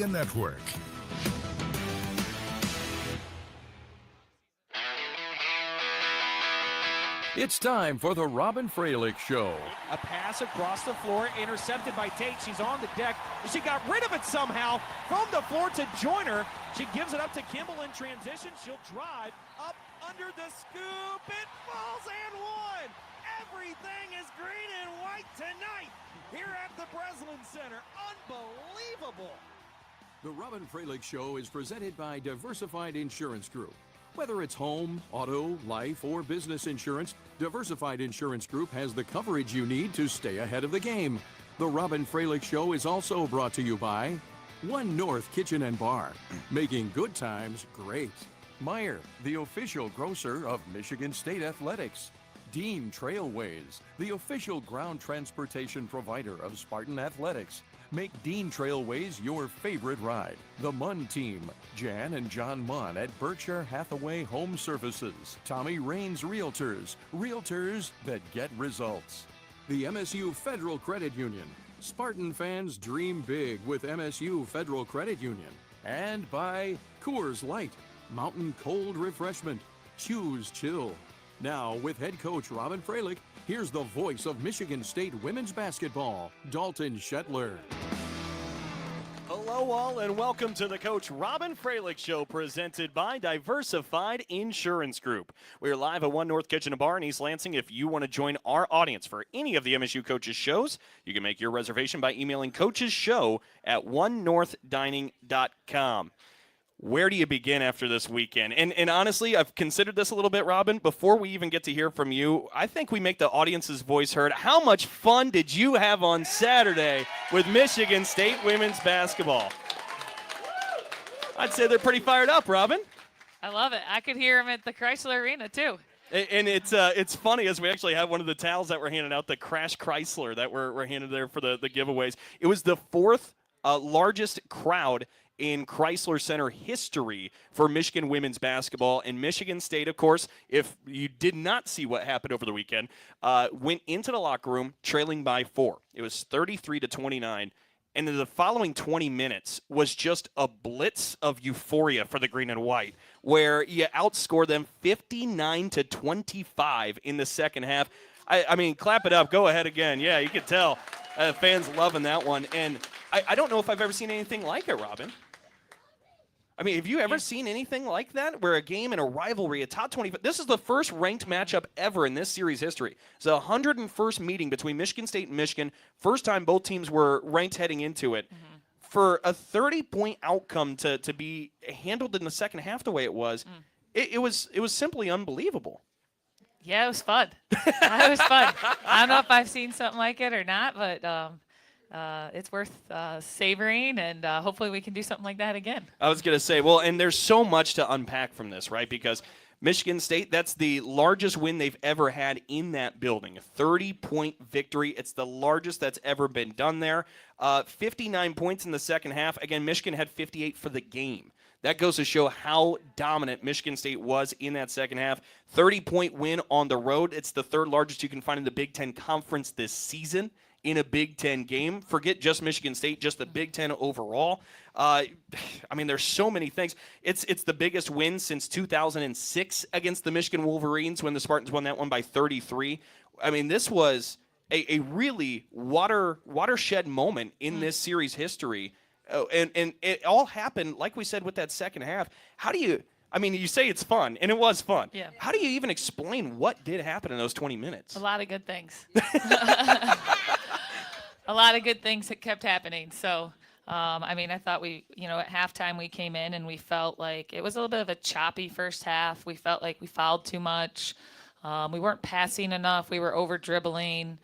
Media Network. It's time for the Robyn Fralick Show. A pass across the floor, intercepted by Tate. She's on the deck. She got rid of it somehow from the floor to Joyner. She gives it up to Kimball in transition. She'll drive up under the scoop. It falls and one. Everything is green and white tonight here at the Breslin Center. Unbelievable. The Robyn Fralick Show is presented by Diversified Insurance Group. Whether it's home, auto, life, or business insurance, Diversified Insurance Group has the coverage you need to stay ahead of the game. The Robyn Fralick Show is also brought to you by One North Kitchen and Bar, making good times great. Meijer, the official grocer of Michigan State Athletics. Dean Trailways, the official ground transportation provider of Spartan Athletics. Make Dean Trailways your favorite ride. The Munn Team, Jan and John Munn at Berkshire Hathaway Home Services. Tommy Raines Realtors, realtors that get results. The MSU Federal Credit Union. Spartan fans dream big with MSU Federal Credit Union. And by Coors Light, mountain cold refreshment. Choose chill. Now, with head coach Robyn Fralick, here's the voice of Michigan State women's basketball, Dalton Shetler. Hello all and welcome to the Coach Robyn Fralick Show presented by Diversified Insurance Group. We are live at One North Kitchen and Bar in East Lansing. If you want to join our audience for any of the MSU Coaches shows, you can make your reservation by emailing coachesshow@onenorthdining.com. Where do you begin after this weekend? And honestly, I've considered this a little bit, Robyn. Before we even get to hear from you, I think we make the audience's voice heard. How much fun did you have on Saturday with Michigan State women's basketball? I'd say they're pretty fired up, Robyn. I love it. I could hear them at the Chrysler Arena, too. And it's funny, as we actually had one of the towels that were handed out, the Crash Chrysler that were handed there for the giveaways. It was the fourth largest crowd in Chrysler Center history for Michigan women's basketball. And Michigan State, of course, if you did not see what happened over the weekend, went into the locker room trailing by 4. It was 33-29. And then the following 20 minutes was just a blitz of euphoria for the green and white, where you outscored them 59-25 in the second half. I mean, clap it up. Go ahead again. Yeah, you can tell. Fans loving that one. And I don't know if I've ever seen anything like it, Robyn. I mean, have you ever seen anything like that, where a game in a rivalry, a top 20, this is the first ranked matchup ever in this series history. It's the 101st meeting between Michigan State and Michigan, first time both teams were ranked heading into it. Mm-hmm. For a 30-point outcome to be handled in the second half the way it was, it was simply unbelievable. Yeah, it was fun. It was fun. I don't know if I've seen something like it or not, but it's worth savoring, and hopefully we can do something like that again. I was going to say, well, and there's so much to unpack from this, right? Because Michigan State, that's the largest win they've ever had in that building. A 30-point victory. It's the largest that's ever been done there. 59 points in the second half. Again, Michigan had 58 for the game. That goes to show how dominant Michigan State was in that second half. 30-point win on the road. It's the third largest you can find in the Big Ten Conference this season in a Big Ten game. Forget just Michigan State, just the Big Ten overall. I mean, there's so many things. It's the biggest win since 2006 against the Michigan Wolverines when the Spartans won that one by 33. I mean, this was a really watershed moment in this series history. And it all happened, like we said, with that second half. How do you – I mean, you say it's fun, and it was fun. Yeah. How do you even explain what did happen in those 20 minutes? A lot of good things. A lot of good things that kept happening. So, I mean, I thought at halftime we came in and we felt like it was a little bit of a choppy first half. We felt like we fouled too much. We weren't passing enough. We were over-dribbling.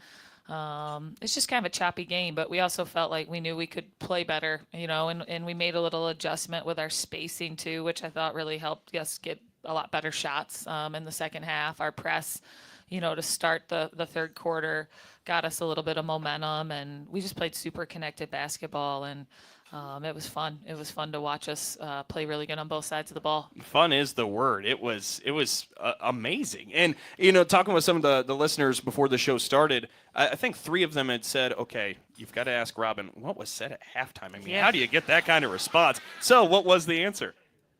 It's just kind of a choppy game, but we also felt like we knew we could play better, and we made a little adjustment with our spacing too, which I thought really helped us get a lot better shots in the second half. Our press, to start the third quarter got us a little bit of momentum, and we just played super connected basketball. And It was fun. It was fun to watch us play really good on both sides of the ball. Fun is the word. It was amazing. And, talking with some of the listeners before the show started, I think 3 of them had said, okay, you've got to ask Robyn, what was said at halftime? I mean, how do you get that kind of response? So what was the answer?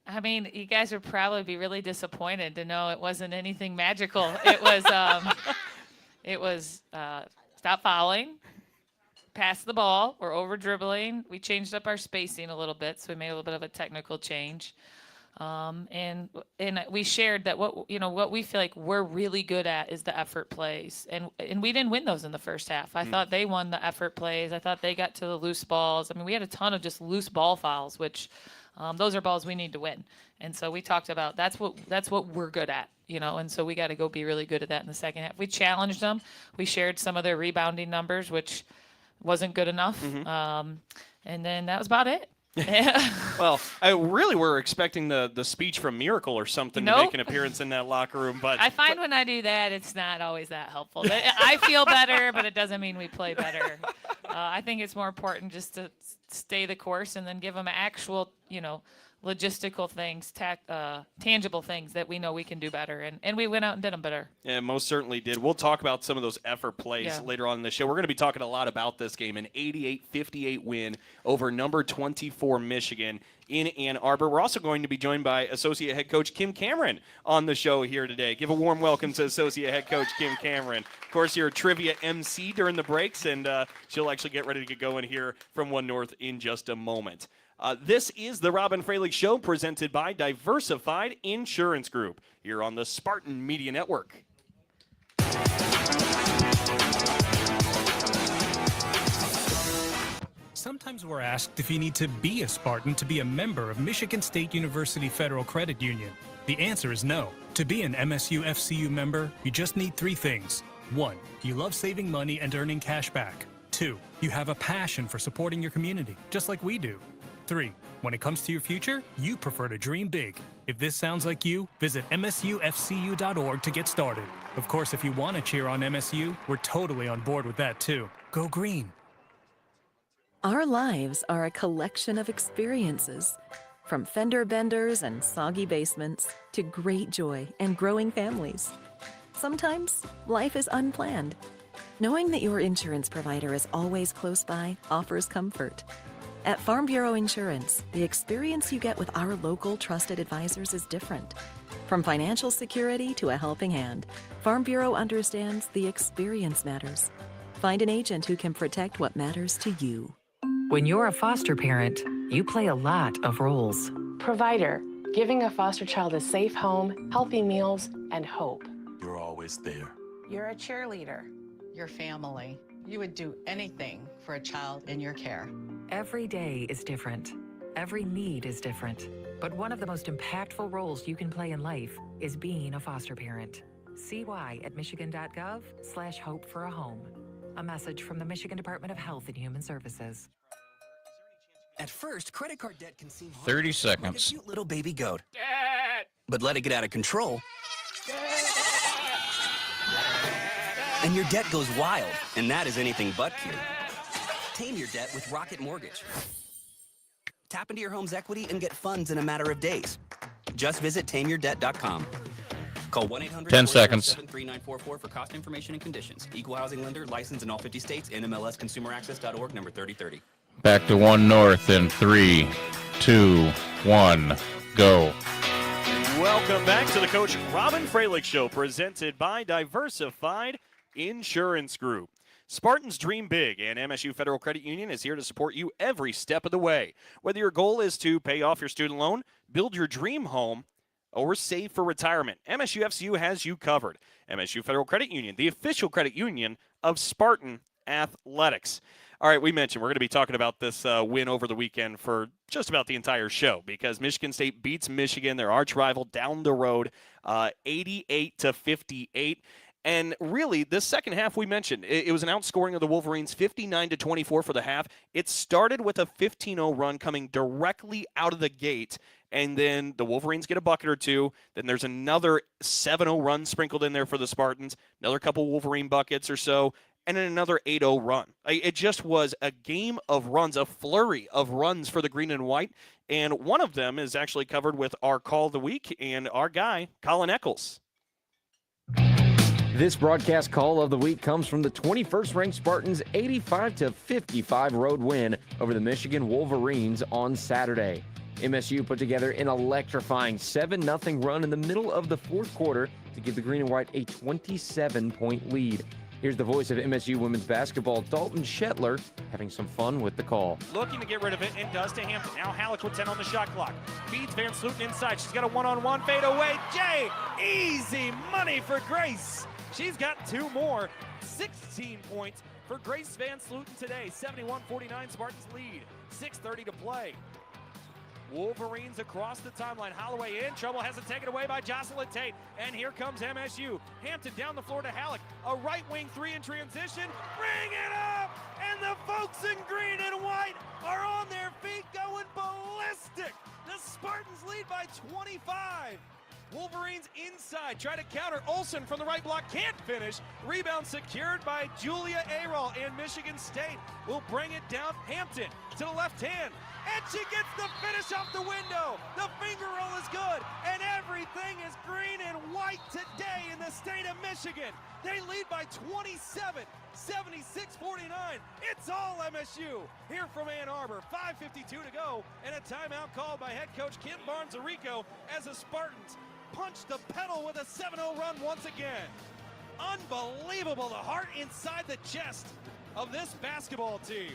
I mean, you guys would probably be really disappointed to know it wasn't anything magical. It was stop fouling, pass the ball, or over dribbling. We changed up our spacing a little bit, so we made a little bit of a technical change. And we shared that what we feel like we're really good at is the effort plays, and we didn't win those in the first half. I thought they won the effort plays. I thought they got to the loose balls. I mean, we had a ton of just loose ball fouls, which those are balls we need to win. And so we talked about that's what we're good at, and so we got to go be really good at that in the second half. We challenged them. We shared some of their rebounding numbers, which wasn't good enough. And then that was about it. Well, I really were expecting the speech from Miracle or something to make an appearance in that locker room. But I find when I do that, it's not always that helpful. I feel better, but it doesn't mean we play better. I think it's more important just to stay the course and then give them actual, logistical things, tangible things that we know we can do better. And we went out and did them better. Yeah, most certainly did. We'll talk about some of those effort plays later on in the show. We're going to be talking a lot about this game, an 88-58 win over number 24 Michigan in Ann Arbor. We're also going to be joined by Associate Head Coach Kim Cameron on the show here today. Give a warm welcome to Associate Head Coach Kim Cameron. Of course, you're a trivia MC during the breaks, and she'll actually get ready to get going here from One North in just a moment. This is the Robyn Fralick Show, presented by Diversified Insurance Group, here on the Spartan Media Network. Sometimes we're asked if you need to be a Spartan to be a member of Michigan State University Federal Credit Union. The answer is no. To be an MSU FCU member, you just need 3 things. 1, you love saving money and earning cash back. 2, you have a passion for supporting your community, just like we do. 3, when it comes to your future, you prefer to dream big. If this sounds like you, visit msufcu.org to get started. Of course, if you want to cheer on MSU, we're totally on board with that too. Go green. Our lives are a collection of experiences, from fender benders and soggy basements to great joy and growing families. Sometimes life is unplanned. Knowing that your insurance provider is always close by offers comfort. At Farm Bureau Insurance, the experience you get with our local trusted advisors is different. From financial security to a helping hand, Farm Bureau understands the experience matters. Find an agent who can protect what matters to you. When you're a foster parent, you play a lot of roles. Provider, giving a foster child a safe home, healthy meals, and hope. You're always there. You're a cheerleader. Your family. You would do anything for a child in your care. Every day is different. Every need is different. But one of the most impactful roles you can play in life is being a foster parent. See why at michigan.gov/hope for a home. A message from the Michigan Department of Health and Human Services. At first, credit card debt can seem hard. 30 seconds. Like a cute little baby goat. But let it get out of control, and your debt goes wild, and that is anything but cute. Tame your debt with Rocket Mortgage. Tap into your home's equity and get funds in a matter of days. Just visit tameyourdebt.com. Call 1-800-477-3944 for cost information and conditions. Equal housing lender, licensed in all 50 states. NMLSconsumeraccess.org, number 3030. Back to One North in 3, 2, 1, go. Welcome back to the Coach Robyn Fralick Show, presented by Diversified Insurance Group. Spartans dream big, and MSU Federal Credit Union is here to support you every step of the way. Whether your goal is to pay off your student loan, build your dream home, or save for retirement, MSU FCU has you covered. MSU Federal Credit Union, the official credit union of Spartan Athletics. All right, we mentioned we're going to be talking about this win over the weekend for just about the entire show, because Michigan State beats Michigan, their arch rival, down the road, 88-58. And really, this second half we mentioned, it was an outscoring of the Wolverines 59-24 for the half. It started with a 15-0 run coming directly out of the gate, and then the Wolverines get a bucket or two. Then there's another 7-0 run sprinkled in there for the Spartans, another couple Wolverine buckets or so. and then another 8-0 run. It just was a game of runs, a flurry of runs for the green and white, and one of them is actually covered with our Call of the Week and our guy, Colin Eccles. This broadcast call of the week comes from the 21st ranked Spartans' 85-55 road win over the Michigan Wolverines on Saturday. MSU put together an electrifying 7-0 run in the middle of the fourth quarter to give the green and white a 27-point lead. Here's the voice of MSU women's basketball, Dalton Shetler, having some fun with the call. Looking to get rid of it, and does to Hampton. Now Halleck with 10 on the shot clock. Feeds Van Sluten inside. She's got a one-on-one fade away. Jay, easy money for Grace. She's got 2 more. 16 points for Grace Van Sluten today. 71-49 Spartans lead. 6:30 to play. Wolverines across the timeline. Holloway in trouble, has it taken away by Jocelyn Tate. And here comes MSU. Hampton down the floor to Halleck. A right wing 3 in transition. Bring it up! And the folks in green and white are on their feet going ballistic. The Spartans lead by 25. Wolverines inside, try to counter. Olsen from the right block, can't finish. Rebound secured by Julia Arol, and Michigan State will bring it down. Hampton to the left hand, and she gets the finish off the window. The finger roll is good, and everything is green and white today in the state of Michigan. They lead by 27, 76-49. It's all MSU. Here from Ann Arbor, 5:52 to go, and a timeout called by head coach Kim Barnes-Arico as the Spartans punch the pedal with a 7-0 run once again. Unbelievable, the heart inside the chest of this basketball team.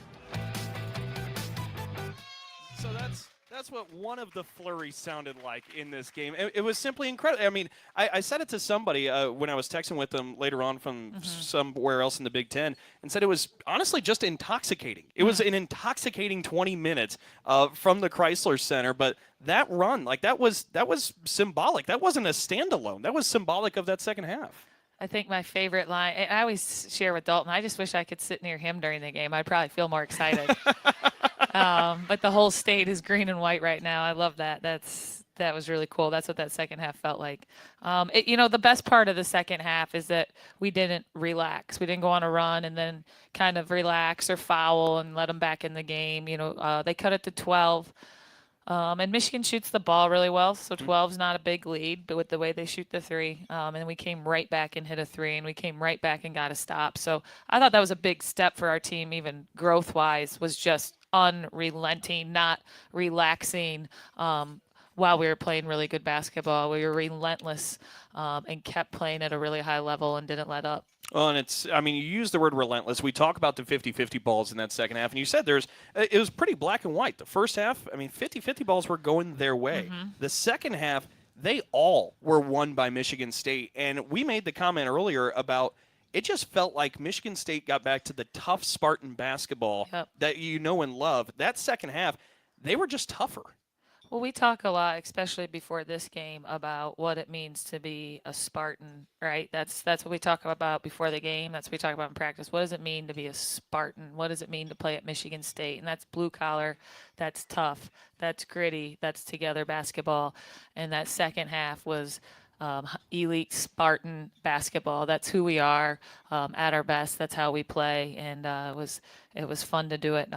So that's what one of the flurries sounded like in this game. It was simply incredible. I mean, I said it to somebody when I was texting with them later on from somewhere else in the Big Ten, and said it was honestly just intoxicating. It was an intoxicating 20 minutes from the Chrysler Center, but that run, like that was symbolic. That wasn't a standalone. That was symbolic of that second half. I think my favorite line, and I always share with Dalton, I just wish I could sit near him during the game. I'd probably feel more excited. But the whole state is green and white right now. I love that. That was really cool. That's what that second half felt like. The best part of the second half is that we didn't relax. We didn't go on a run and then kind of relax or foul and let them back in the game. They cut it to 12. And Michigan shoots the ball really well, so 12's not a big lead, but with the way they shoot the 3, and we came right back and hit a 3, and we came right back and got a stop. So I thought that was a big step for our team, even growth-wise, was just unrelenting, not relaxing while we were playing really good basketball. We were relentless and kept playing at a really high level and didn't let up. Well, and you use the word relentless. We talk about the 50-50 balls in that second half, and you said it was pretty black and white. The first half, 50-50 balls were going their way. The second half, they all were won by Michigan State, and we made the comment earlier about it just felt like Michigan State got back to the tough Spartan basketball that you know and love. That second half, they were just tougher. Well, we talk a lot, especially before this game, about what it means to be a Spartan, right? That's what we talk about before the game. That's what we talk about in practice. What does it mean to be a Spartan? What does it mean to play at Michigan State? And that's blue collar, that's tough, that's gritty, that's together basketball. And that second half was elite Spartan basketball. That's who we are at our best. That's how we play. And it was fun to do it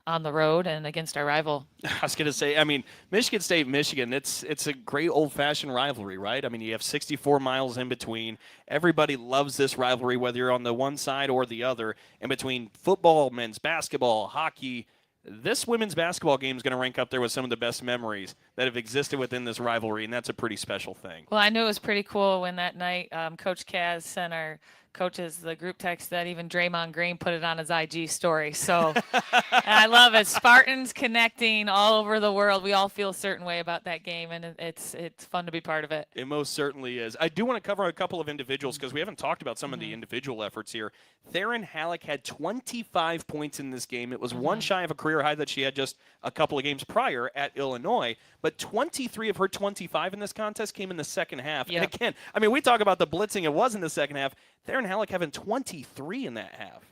on the road and against our rival. I was going to say, Michigan State, Michigan, it's a great old-fashioned rivalry, right? You have 64 miles in between. Everybody loves this rivalry, whether you're on the one side or the other. And between football, men's basketball, hockey, this women's basketball game is going to rank up there with some of the best memories that have existed within this rivalry, and that's a pretty special thing. Well, I knew it was pretty cool when that night Coach Kaz sent our coaches the group text that even Draymond Green put it on his IG story. So I love it. Spartans connecting all over the world. We all feel a certain way about that game, and it's fun to be part of it. It most certainly is. I do want to cover a couple of individuals because we haven't talked about some of the individual efforts here. Theron Halleck had 25 points in this game. It was one shy of a career high that she had just a couple of games prior at Illinois, but 23 of her 25 in this contest came in the second half. Yep. And again, we talk about the blitzing it was in the second half. Theron Halleck having 23 in that half.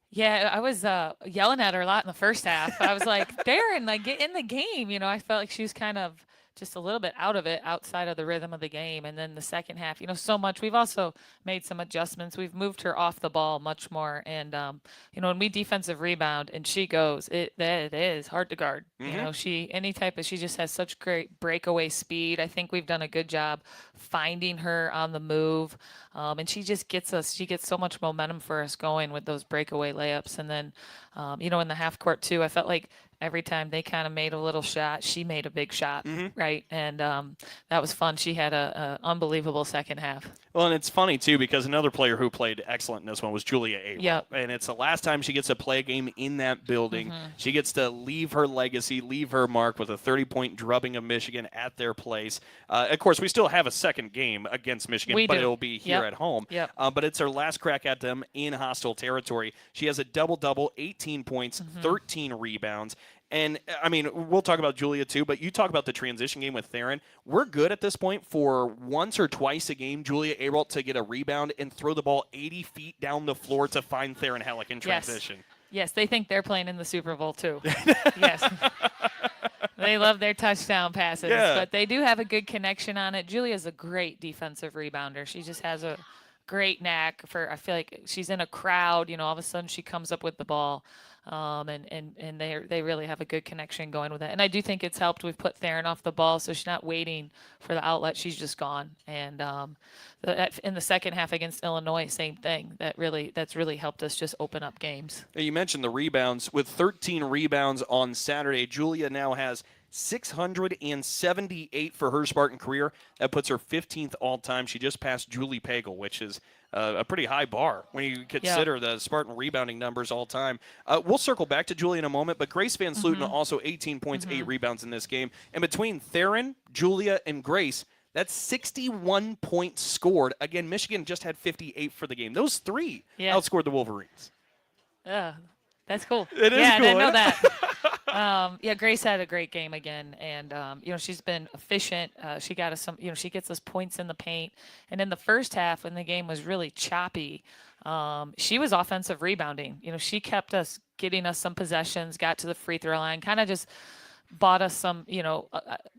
Yeah, I was yelling at her a lot in the first half. I was like, Theron, get in the game. I felt like she was kind of just a little bit out of it, outside of the rhythm of the game. And then the second half, so much. We've also made some adjustments. We've moved her off the ball much more. And, when we defensive rebound and she goes, it is hard to guard. Mm-hmm. She just has such great breakaway speed. I think we've done a good job finding her on the move. And she just gets so much momentum for us going with those breakaway layups. And then, in the half court too, I felt like every time they kind of made a little shot, she made a big shot, right? And that was fun. She had a unbelievable second half. Well, and it's funny, too, because another player who played excellent in this one was Julia Averill. Yep. And it's the last time she gets to play a game in that building. She gets to leave her legacy, leave her mark with a 30-point drubbing of Michigan at their place. Of course, we still have a second game against Michigan, but it'll be here at home. Yep. But it's her last crack at them in hostile territory. She has a double-double, 18 points, 13 rebounds. And, I mean, we'll talk about Julia, too, but you talk about the transition game with Theron. We're good at this point for once or twice a game, Julia Averill to get a rebound and throw the ball 80 feet down the floor to find Theron Halleck in transition. Yes, they think they're playing in the Super Bowl, too. Yes. They love their touchdown passes, but they do have a good connection on it. Julia's a great defensive rebounder. She just has a great knack for, I feel like she's in a crowd, all of a sudden she comes up with the ball. And they really have a good connection going with it. And I do think it's helped. We've put Theron off the ball, so she's not waiting for the outlet. She's just gone. And in the second half against Illinois, same thing. That's really helped us just open up games. You mentioned the rebounds. With 13 rebounds on Saturday, Julia now has 678 for her Spartan career. That puts her 15th all-time. She just passed Julie Pagel, which is a pretty high bar when you consider the Spartan rebounding numbers all time. We'll circle back to Julia in a moment, but Grace Van Sluten also 18 points, 8 rebounds in this game. And between Theron, Julia, and Grace, that's 61 points scored. Again, Michigan just had 58 for the game. Those three outscored the Wolverines. That's cool. It is cool. I know that. Grace had a great game again, and she's been efficient. She got us some. She gets us points in the paint, and in the first half, when the game was really choppy, she was offensive rebounding. She kept us getting us some possessions, got to the free throw line, kind of just bought us some,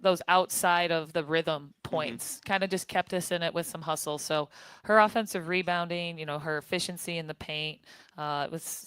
those outside of the rhythm points, kind of just kept us in it with some hustle. So her offensive rebounding, her efficiency in the paint,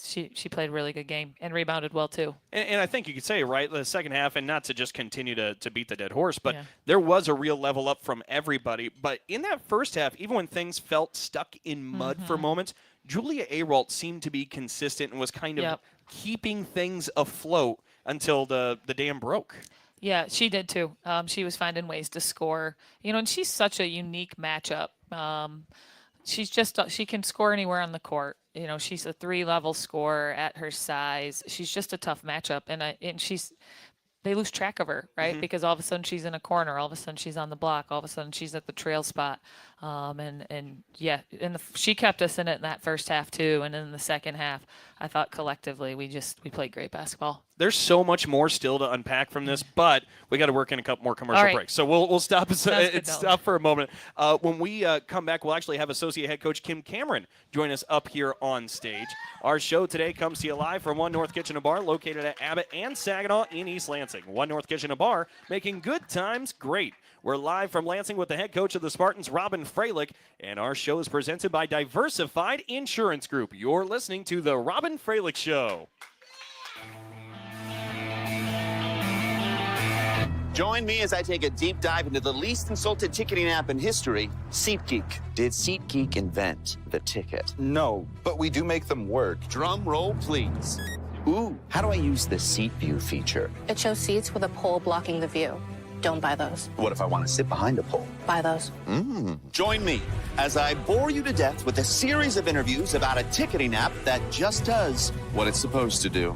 she played a really good game and rebounded well too. And I think you could say, right, the second half, and not to just continue to beat the dead horse, but there was a real level up from everybody. But in that first half, even when things felt stuck in mud for moments, Julia Averill seemed to be consistent and was kind of keeping things afloat until the dam broke. Yeah, she did too. She was finding ways to score. And she's such a unique matchup. She can score anywhere on the court. She's a 3-level scorer at her size. She's just a tough matchup, and they lose track of her, right? Because all of a sudden she's in a corner, all of a sudden she's on the block, all of a sudden she's at the trail spot. She kept us in it in that first half too, and in the second half, I thought collectively we played great basketball. There's so much more still to unpack from this, but we got to work in a couple more commercial breaks. So we'll stop for a moment. When we come back, we'll actually have Associate Head Coach Kim Cameron join us up here on stage. Our show today comes to you live from One North Kitchen and Bar, located at Abbott and Saginaw in East Lansing. One North Kitchen and Bar, making good times great. We're live from Lansing with the head coach of the Spartans, Robyn Fralick, and our show is presented by Diversified Insurance Group. You're listening to the Robyn Fralick Show. Join me as I take a deep dive into the least insulted ticketing app in history, SeatGeek. Did SeatGeek invent the ticket? No, but we do make them work. Drum roll, please. Ooh, how do I use the Seat View feature? It shows seats with a pole blocking the view. Don't buy those. What if I want to sit behind a pole? Buy those. Join me as I bore you to death with a series of interviews about a ticketing app that just does what it's supposed to do.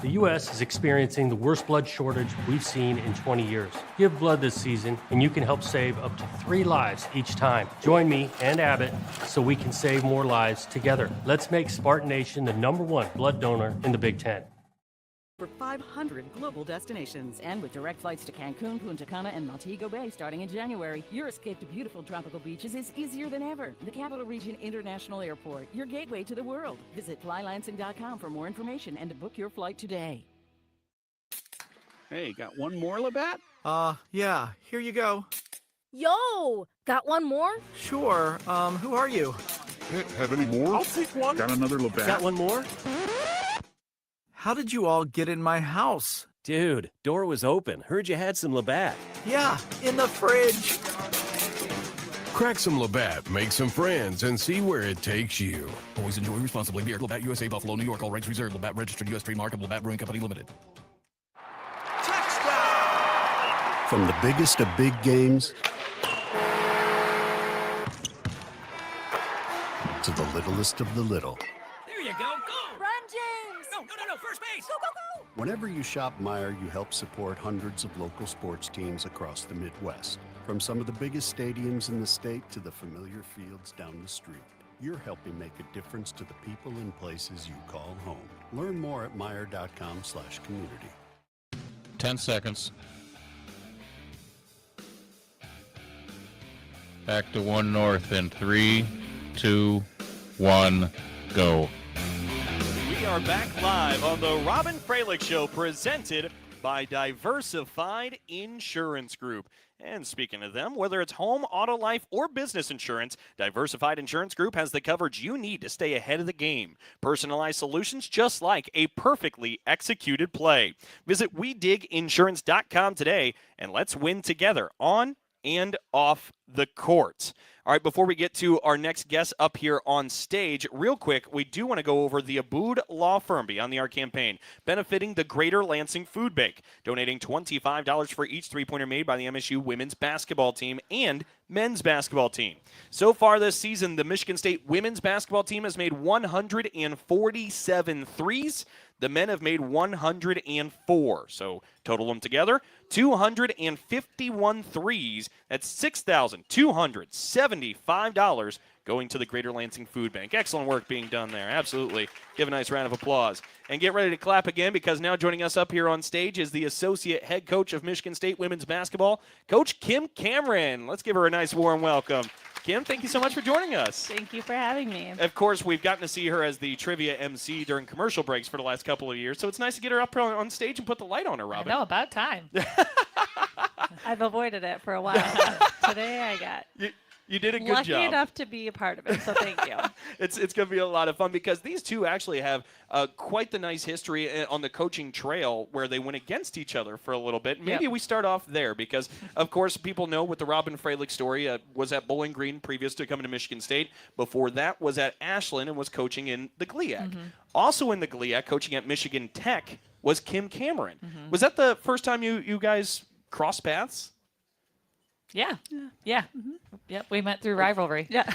The U.S. is experiencing the worst blood shortage we've seen in 20 years. Give blood this season, and you can help save up to 3 lives each time. Join me and Abbott so we can save more lives together. Let's make Spartan Nation the #1 blood donor in the Big Ten. For 500 global destinations, and with direct flights to Cancun, Punta Cana, and Montego Bay starting in January, your escape to beautiful tropical beaches is easier than ever. The Capital Region International Airport, your gateway to the world. Visit flylansing.com for more information and to book your flight today. Hey, got one more, Labatt? Yeah, here you go. Yo, got one more? Sure, who are you? Have any more? I'll take one. Got another Labatt? Got one more? How did you all get in my house? Dude, door was open. Heard you had some Labatt. Yeah, in the fridge. Crack some Labatt, make some friends, and see where it takes you. Always enjoy responsibly. Beer, Labatt USA, Buffalo, New York. All rights reserved. Labatt registered U.S. trademark of Labatt Brewing Company Limited. From the biggest of big games to the littlest of the little. There you go. Go! Run, James! No, first base! Go, go, go! Whenever you shop Meijer, you help support hundreds of local sports teams across the Midwest. From some of the biggest stadiums in the state to the familiar fields down the street. You're helping make a difference to the people and places you call home. Learn more at Meijer.com/community. 10 seconds. Back to 1 North in 3, 2, 1, go. We are back live on the Robyn Fralick Show, presented by Diversified Insurance Group. And speaking of them, whether it's home, auto, life, or business insurance, Diversified Insurance Group has the coverage you need to stay ahead of the game. Personalized solutions just like a perfectly executed play. Visit WeDigInsurance.com today, and let's win together on and off the court. All right, before we get to our next guest up here on stage, real quick, we do want to go over the Abood Law Firm Beyond the Arc campaign, benefiting the Greater Lansing Food Bank, donating $25 for each three-pointer made by the MSU women's basketball team and men's basketball team. So far this season, the Michigan State women's basketball team has made 147 threes. The men have made 104. So total them together, 251 threes. That's $6,275 going to the Greater Lansing Food Bank. Excellent work being done there. Absolutely. Give a nice round of applause. And get ready to clap again, because now joining us up here on stage is the associate head coach of Michigan State women's basketball, Coach Kim Cameron. Let's give her a nice warm welcome. Kim, thank you so much for joining us. Thank you for having me. Of course, we've gotten to see her as the trivia MC during commercial breaks for the last couple of years, so it's nice to get her up on stage and put the light on her, Robyn. I know, about time. I've avoided it for a while. Today I got you did a good lucky job. enough to be a part of it, so thank you. It's going to be a lot of fun, because these two actually have quite the nice history on the coaching trail, where they went against each other for a little bit. Maybe we start off there, because, of course, people know with the Robyn Fralick story, was at Bowling Green previous to coming to Michigan State. Before that was at Ashland and was coaching in the GLIAC. Also in the GLIAC, coaching at Michigan Tech, was Kim Cameron. Was that the first time you guys crossed paths? Yeah. Yep, we met through rivalry. Yeah.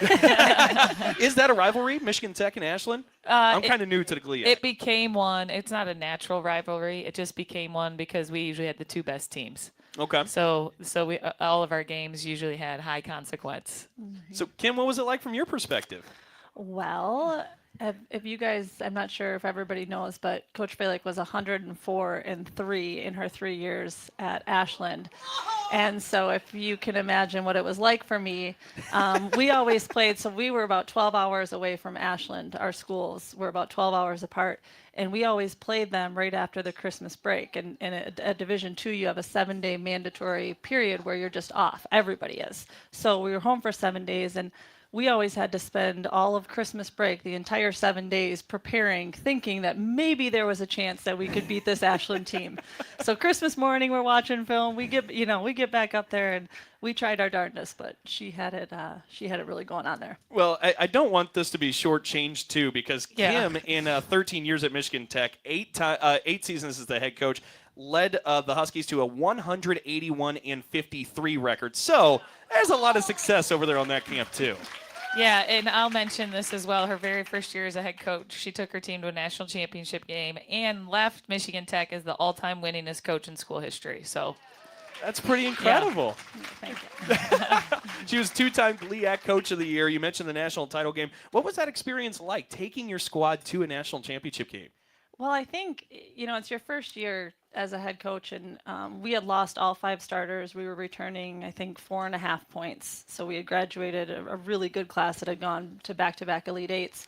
Is that a rivalry, Michigan Tech and Ashland? I'm kind of new to the GLIAC. It became one. It's not a natural rivalry. It just became one because we usually had the two best teams. Okay. So we all of our games usually had high consequence. So, Kim, what was it like from your perspective? Well, if you guys, I'm not sure if everybody knows, but Coach Fralick was 104-3 in her 3 years at Ashland. And so if you can imagine what it was like for me, we always played, so we were about 12 hours away from Ashland. Our schools were about 12 hours apart, and we always played them right after the Christmas break. And at Division II, you have a 7-day mandatory period where you're just off. Everybody is. So we were home for 7 days, and we always had to spend all of Christmas break, the entire 7 days, preparing, thinking that maybe there was a chance that we could beat this Ashland team. So Christmas morning, we're watching film. We get back up there, and we tried our darndest, but she had it really going on there. Well, I don't want this to be shortchanged too, because Kim, in 13 years at Michigan Tech, 8 seasons as the head coach, led the Huskies to a 181-53 record. So there's a lot of success over there on that camp too. Yeah, and I'll mention this as well. Her very first year as a head coach, she took her team to a national championship game and left Michigan Tech as the all-time winningest coach in school history. So that's pretty incredible. Yeah. Thank you. She was 2-time GLIAC Coach of the Year. You mentioned the national title game. What was that experience like, taking your squad to a national championship game? Well, I think, it's your first year as a head coach, and we had lost all 5 starters. We were returning, I think, 4.5 points. So we had graduated a really good class that had gone to back-to-back Elite Eights.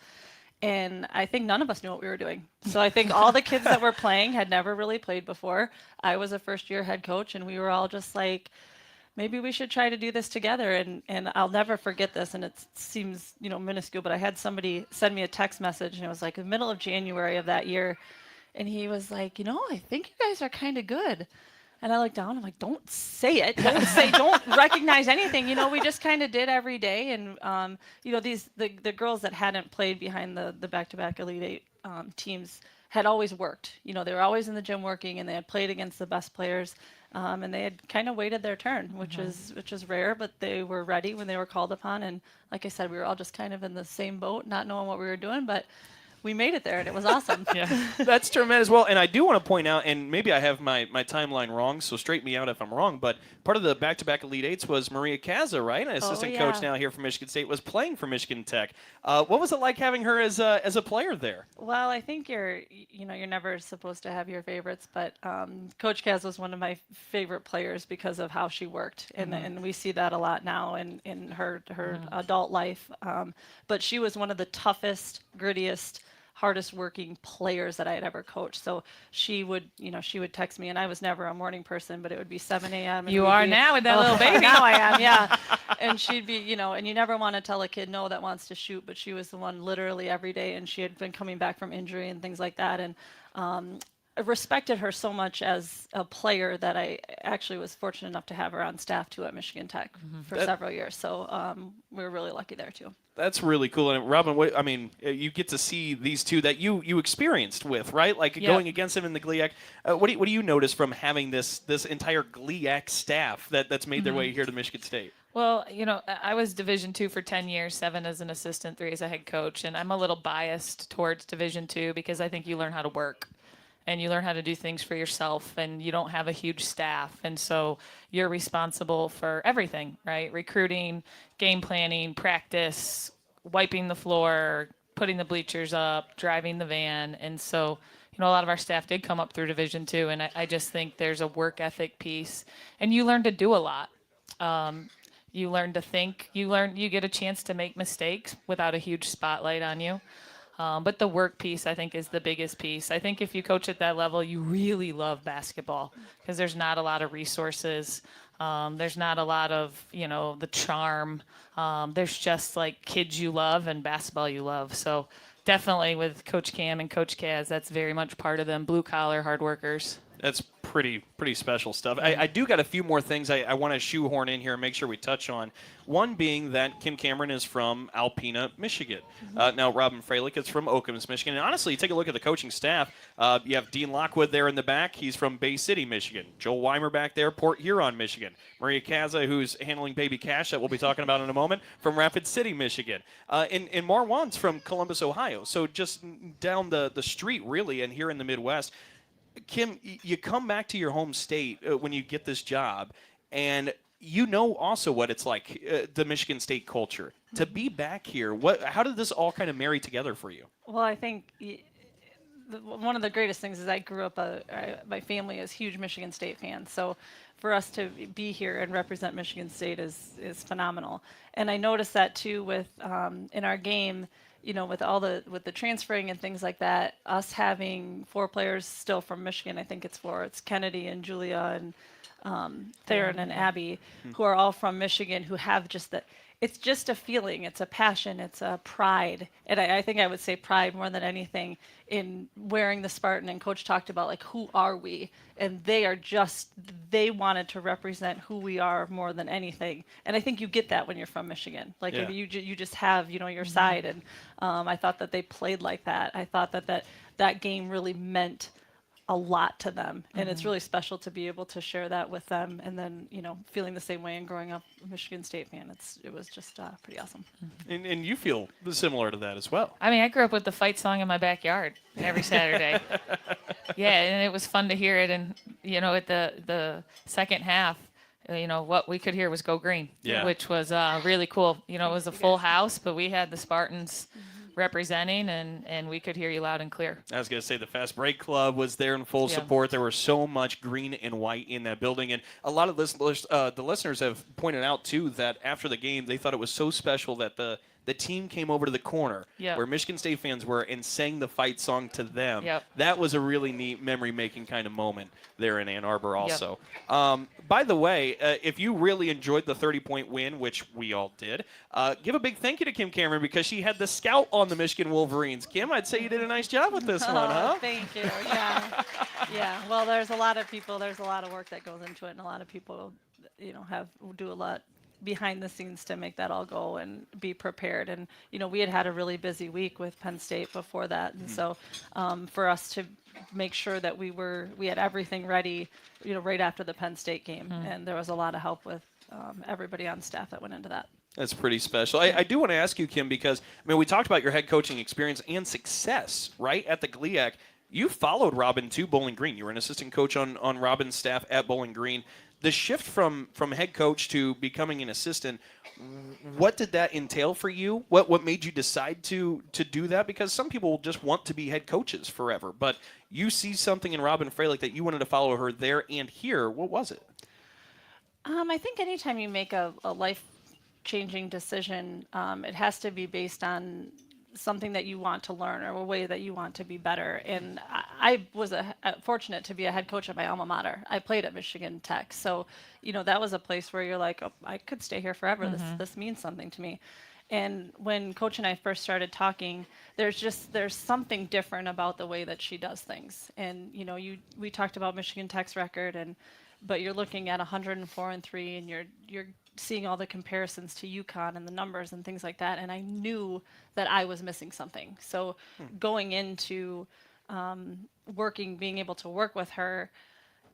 And I think none of us knew what we were doing. So I think all the kids that were playing had never really played before. I was a first-year head coach, and we were all just like, maybe we should try to do this together. And I'll never forget this, and it seems, minuscule, but I had somebody send me a text message, and it was like the middle of January of that year, and he was like, I think you guys are kind of good. And I looked down, I'm like, don't say it. Don't recognize anything. We just kind of did every day. And, the girls that hadn't played behind the back-to-back Elite Eight teams had always worked. They were always in the gym working, and they had played against the best players. And they had kind of waited their turn, which is rare, but they were ready when they were called upon. And like I said, we were all just kind of in the same boat, not knowing what we were doing, but we made it there, and it was awesome. Yeah, that's tremendous. Well, and I do want to point out, and maybe I have my timeline wrong, so straighten me out if I'm wrong, but part of the back-to-back Elite Eights was Maria Kaza, right? An assistant coach now here for Michigan State, was playing for Michigan Tech. What was it like having her as a player there? Well, I think you're never supposed to have your favorites, but Coach Kaza was one of my favorite players because of how she worked, and we see that a lot now in her adult life. But she was one of the toughest, grittiest, hardest working players that I had ever coached. So she would text me, and I was never a morning person, but it would be 7 a.m. You are now with that little baby. Now I am, yeah. And she'd be, and you never want to tell a kid no that wants to shoot, but she was the one literally every day, and she had been coming back from injury and things like that. And I respected her so much as a player that I actually was fortunate enough to have her on staff too at Michigan Tech for several years. So we were really lucky there too. That's really cool. And Robyn, you get to see these two that you experienced with, right? Like going against them in the GLIAC. What do you notice from having this entire GLIAC staff that's made their way here to Michigan State? Well, I was Division II for 10 years, 7 as an assistant, 3 as a head coach, and I'm a little biased towards Division II because I think you learn how to work. And you learn how to do things for yourself, and you don't have a huge staff. And so you're responsible for everything, right? Recruiting, game planning, practice, wiping the floor, putting the bleachers up, driving the van. And so, a lot of our staff did come up through Division II, and I just think there's a work ethic piece. And you learn to do a lot. You learn to think. You get a chance to make mistakes without a huge spotlight on you. But the work piece, I think, is the biggest piece. I think if you coach at that level, you really love basketball because there's not a lot of resources. There's not a lot of, the charm. There's just like kids you love and basketball you love. So definitely with Coach Cam and Coach Kaz, that's very much part of them, blue-collar hard workers. That's pretty special stuff. I do got a few more things I want to shoehorn in here and make sure we touch on. One being that Kim Cameron is from Alpena, Michigan. Now, Robyn Fralick is from Okemos, Michigan. And honestly, you take a look at the coaching staff. You have Dean Lockwood there in the back. He's from Bay City, Michigan. Joel Weimer back there, Port Huron, Michigan. Maria Kaza, who's handling baby Cash, that we'll be talking about in a moment, from Rapid City, Michigan. And Marwan's from Columbus, Ohio. So just down the street, really, and here in the Midwest. Kim, you come back to your home state when you get this job, and also what it's like, the Michigan State culture. To be back here, how did this all kind of marry together for you? Well, I think one of the greatest things is I grew up, my family is huge Michigan State fans. So for us to be here and represent Michigan State is phenomenal. And I noticed that too with in our game, with the transferring and things like that, us having 4 players still from Michigan, I think it's Kennedy and Julia and Theron and Abby, who are all from Michigan, who have just it's just a feeling, it's a passion, it's a pride. And I think I would say pride more than anything in wearing the Spartan. And Coach talked about, like, who are we? And they wanted to represent who we are more than anything. And I think you get that when you're from Michigan. Like, you just have, your side. And I thought that they played like that. I thought that game really meant a lot to them, and it's really special to be able to share that with them, and then feeling the same way and growing up a Michigan State fan. It was just pretty awesome. And you feel similar to that as well. I mean, I grew up with the fight song in my backyard every Saturday. Yeah, and it was fun to hear it, and at the second half, what we could hear was "Go Green," which was really cool. It was a full house, but we had the Spartans representing, and we could hear you loud and clear. I was going to say the Fast Break Club was there in full support. There was so much green and white in that building, and a lot of the listeners have pointed out too that after the game they thought it was so special that the team came over to the corner Yep. where Michigan State fans were and sang the fight song to them. Yep. That was a really neat memory-making kind of moment there in Ann Arbor also. By the way, if you really enjoyed the 30-point win, which we all did, give a big thank you to Kim Cameron because she had the scout on the Michigan Wolverines. Kim, I'd say you did a nice job with this one, huh? Thank you. Yeah. Yeah. Well, there's a lot of people, there's a lot of work that goes into it, and a lot of people, do a lot behind the scenes to make that all go and be prepared. And, we had a really busy week with Penn State before that. And so for us to make sure that we had everything ready, right after the Penn State game. And there was a lot of help with everybody on staff that went into that. That's pretty special. I do want to ask you, Kim, because, we talked about your head coaching experience and success, right, at the GLIAC. You followed Robyn to Bowling Green. You were an assistant coach on Robyn's staff at Bowling Green. The shift from head coach to becoming an assistant, what did that entail for you? What made you decide to do that? Because some people just want to be head coaches forever, but you see something in Robyn Fralick that you wanted to follow her there and here. What was it? I think anytime you make a life-changing decision, it has to be based on something that you want to learn or a way that you want to be better. And I was fortunate to be a head coach at my alma mater. I played at Michigan Tech. So, that was a place where you're like, oh, I could stay here forever. This means something to me. And when Coach and I first started talking, there's something different about the way that she does things. And, we talked about Michigan Tech's record, but you're looking at 104-3 and you're seeing all the comparisons to UConn and the numbers and things like that, and I knew that I was missing something. So going into being able to work with her,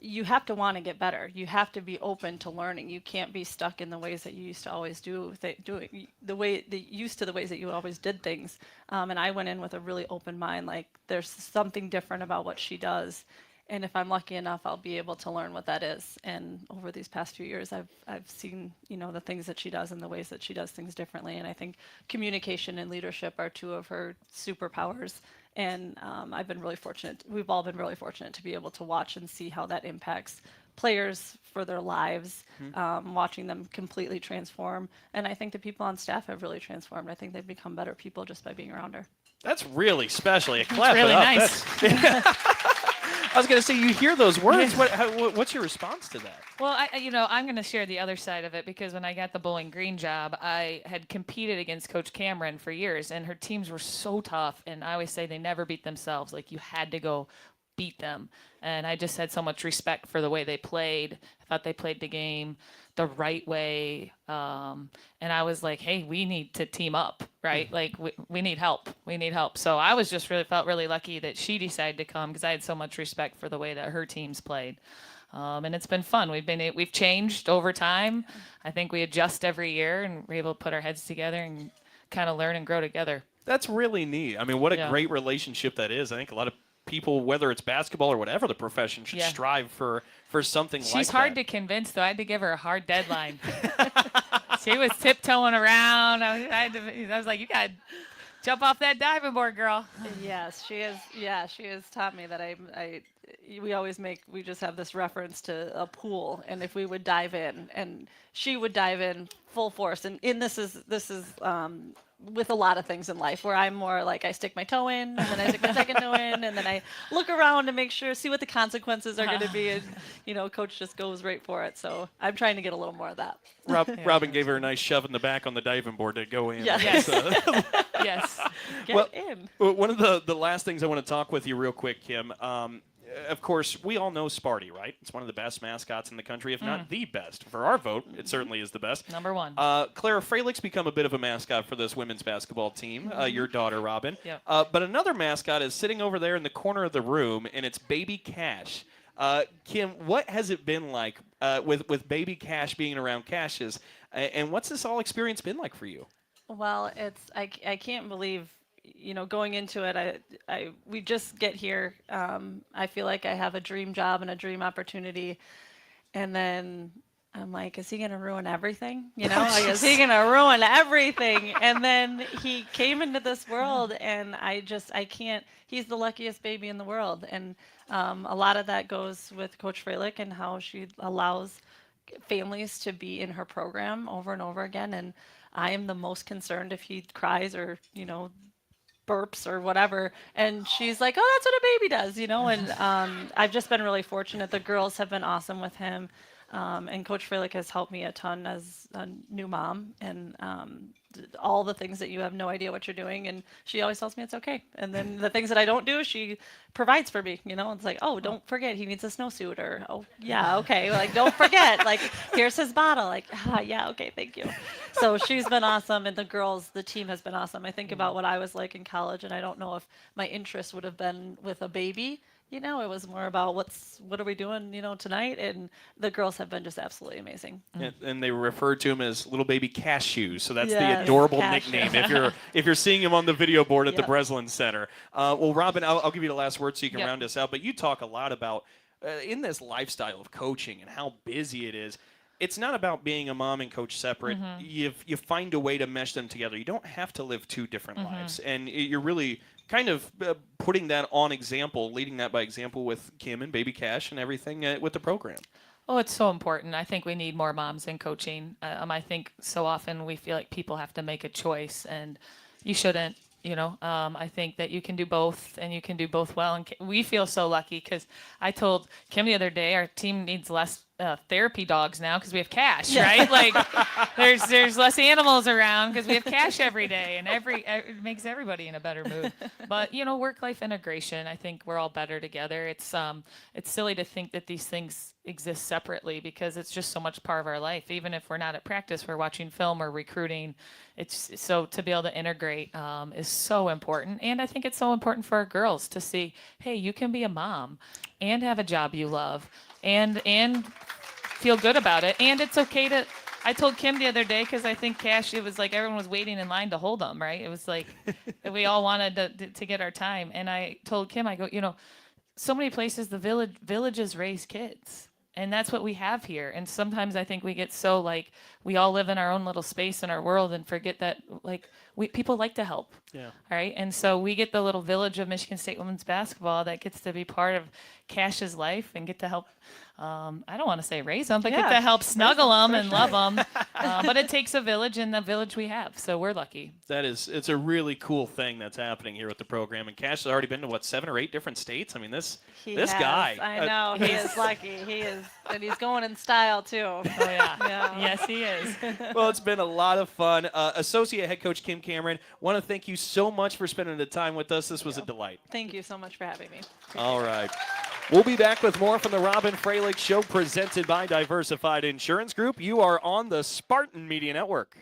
you have to want to get better. You have to be open to learning. You can't be stuck in the ways that you used to always used to the ways that you always did things. And I went in with a really open mind, like there's something different about what she does. And if I'm lucky enough, I'll be able to learn what that is. And over these past few years, I've seen, the things that she does and the ways that she does things differently. And I think communication and leadership are two of her superpowers. And I've been really fortunate. We've all been really fortunate to be able to watch and see how that impacts players for their lives, watching them completely transform. And I think the people on staff have really transformed. I think they've become better people just by being around her. That's really special. Clap really it up. Nice. I was going to say, you hear those words. What's your response to that? Well, I'm going to share the other side of it because when I got the Bowling Green job, I had competed against Coach Cameron for years, and her teams were so tough. And I always say they never beat themselves. Like, you had to go beat them. And I just had so much respect for the way they played. I thought they played the game the right way. And I was like, hey, we need to team up, right? Like, we need help. We need help. So I was just felt really lucky that she decided to come because I had so much respect for the way that her teams played. And it's been fun. We've changed over time. I think we adjust every year and we're able to put our heads together and kind of learn and grow together. That's really neat. What a great relationship that is. I think a lot of people, whether it's basketball or whatever the profession, should strive for something like that. She's hard to convince, though. I had to give her a hard deadline. She was tiptoeing around. I was like, you got to jump off that diving board, girl. Yes, she is. Yeah, she has taught me that we just have this reference to a pool, and if we would dive in, and she would dive in full force. And this is with a lot of things in life where I'm more like I stick my toe in and then I stick my second toe in and then I look around to make sure, see what the consequences are going to be. And, Coach just goes right for it. So I'm trying to get a little more of that. Robyn gave her a nice shove in the back on the diving board to go in. Yes. Yes. Get in. One of the last things I want to talk with you real quick, Kim, of course, we all know Sparty, right? It's one of the best mascots in the country, if not the best. For our vote, it certainly is the best. Number one. Clara Fralick's become a bit of a mascot for this women's basketball team, your daughter, Robyn. Yep. But another mascot is sitting over there in the corner of the room, and it's Baby Cash. Kim, what has it been like with Baby Cash being around Cashes, and what's this all experience been like for you? Well, I can't believe, going into it, we just get here. I feel like I have a dream job and a dream opportunity. And then I'm like, is he going to ruin everything? Is he going to ruin everything? And then he came into this world and I can't, he's the luckiest baby in the world. And a lot of that goes with Coach Fralick and how she allows families to be in her program over and over again. And I am the most concerned if he cries or, burps or whatever. And she's like, oh, that's what a baby does, and I've just been really fortunate. The girls have been awesome with him. And Coach Fralick has helped me a ton as a new mom, and all the things that you have no idea what you're doing. And she always tells me it's okay. And then the things that I don't do, she provides for me. It's like, oh, don't forget he needs a snowsuit, or oh yeah, okay, like don't forget, like here's his bottle, like yeah, okay, thank you. So she's been awesome, and the team has been awesome. I think about what I was like in college, and I don't know if my interest would have been with a baby. It was more about what are we doing, tonight, and the girls have been just absolutely amazing. And they refer to him as little baby Cashew, so that's the Yes, adorable Cashew. nickname if you're seeing him on the video board at the Breslin Center. Well, Robyn, I'll give you the last word so you can round us out, but you talk a lot about in this lifestyle of coaching and how busy it is. It's not about being a mom and coach separate. You find a way to mesh them together. You don't have to live two different lives, and you're really kind of putting that on example, leading that by example with Kim and baby Cash and everything with the program. Oh, it's so important. I think we need more moms in coaching. I think so often we feel like people have to make a choice, and you shouldn't. I think that you can do both, and you can do both well. And we feel so lucky because I told Kim the other day our team needs less therapy dogs now because we have Cash, right? Like there's less animals around because we have Cash every day, and it makes everybody in a better mood. But work-life integration, I think we're all better together. It's silly to think that these things exist separately because it's just so much part of our life. Even if we're not at practice, we're watching film or recruiting. It's so to be able to integrate is so important, and I think it's so important for our girls to see, hey, you can be a mom and have a job you love and feel good about it, and it's okay to. I told Kim the other day because I think Cash, it was like everyone was waiting in line to hold him, right? It was like we all wanted to get our time, and I told Kim, I go, so many places the villages raise kids. And that's what we have here. And sometimes I think we get so we all live in our own little space in our world and forget that people like to help. Yeah. All right. And so we get the little village of Michigan State women's basketball that gets to be part of Cash's life and get to help. I don't want to say raise them, but get to help snuggle them and love them. But it takes a village, and the village we have. So we're lucky. It's a really cool thing that's happening here with the program. And Cash has already been to 7 or 8 different states. I mean, this guy. I know he is lucky. He is, and he's going in style too. Oh yeah. Yes, he is. Well, it's been a lot of fun. Associate head coach Kim Cameron, want to thank you so much for spending the time with us. This was a delight. Thank you so much for having me. All right. We'll be back with more from the Robyn Fralick Show presented by Diversified Insurance Group. You are on the Spartan Media Network.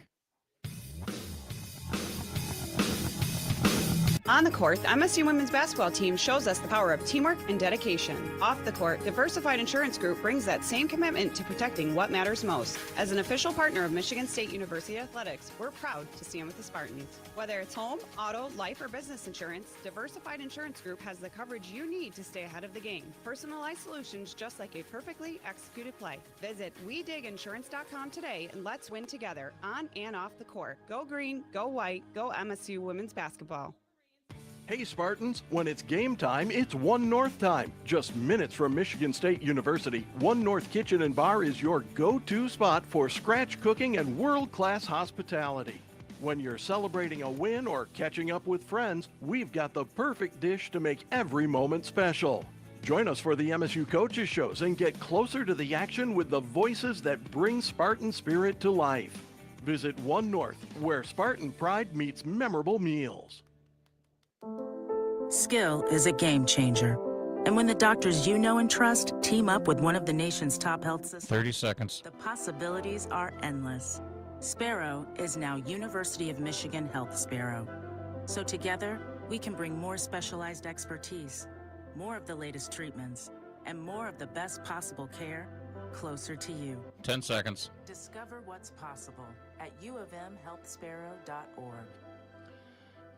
On the court, the MSU women's basketball team shows us the power of teamwork and dedication. Off the court, Diversified Insurance Group brings that same commitment to protecting what matters most. As an official partner of Michigan State University Athletics, we're proud to stand with the Spartans. Whether it's home, auto, life, or business insurance, Diversified Insurance Group has the coverage you need to stay ahead of the game. Personalized solutions just like a perfectly executed play. Visit WeDigInsurance.com today and let's win together on and off the court. Go green, go white, go MSU women's basketball. Hey Spartans, when it's game time, it's One North time. Just minutes from Michigan State University, One North Kitchen and Bar is your go-to spot for scratch cooking and world-class hospitality. When you're celebrating a win or catching up with friends, we've got the perfect dish to make every moment special. Join us for the MSU Coaches Shows and get closer to the action with the voices that bring Spartan spirit to life. Visit One North, where Spartan pride meets memorable meals. Skill is a game changer. And when the doctors you know and trust team up with one of the nation's top health systems, 30 seconds. The possibilities are endless. Sparrow is now University of Michigan Health Sparrow. So together, we can bring more specialized expertise, more of the latest treatments, and more of the best possible care closer to you. 10 seconds. Discover what's possible at uofmhealthsparrow.org.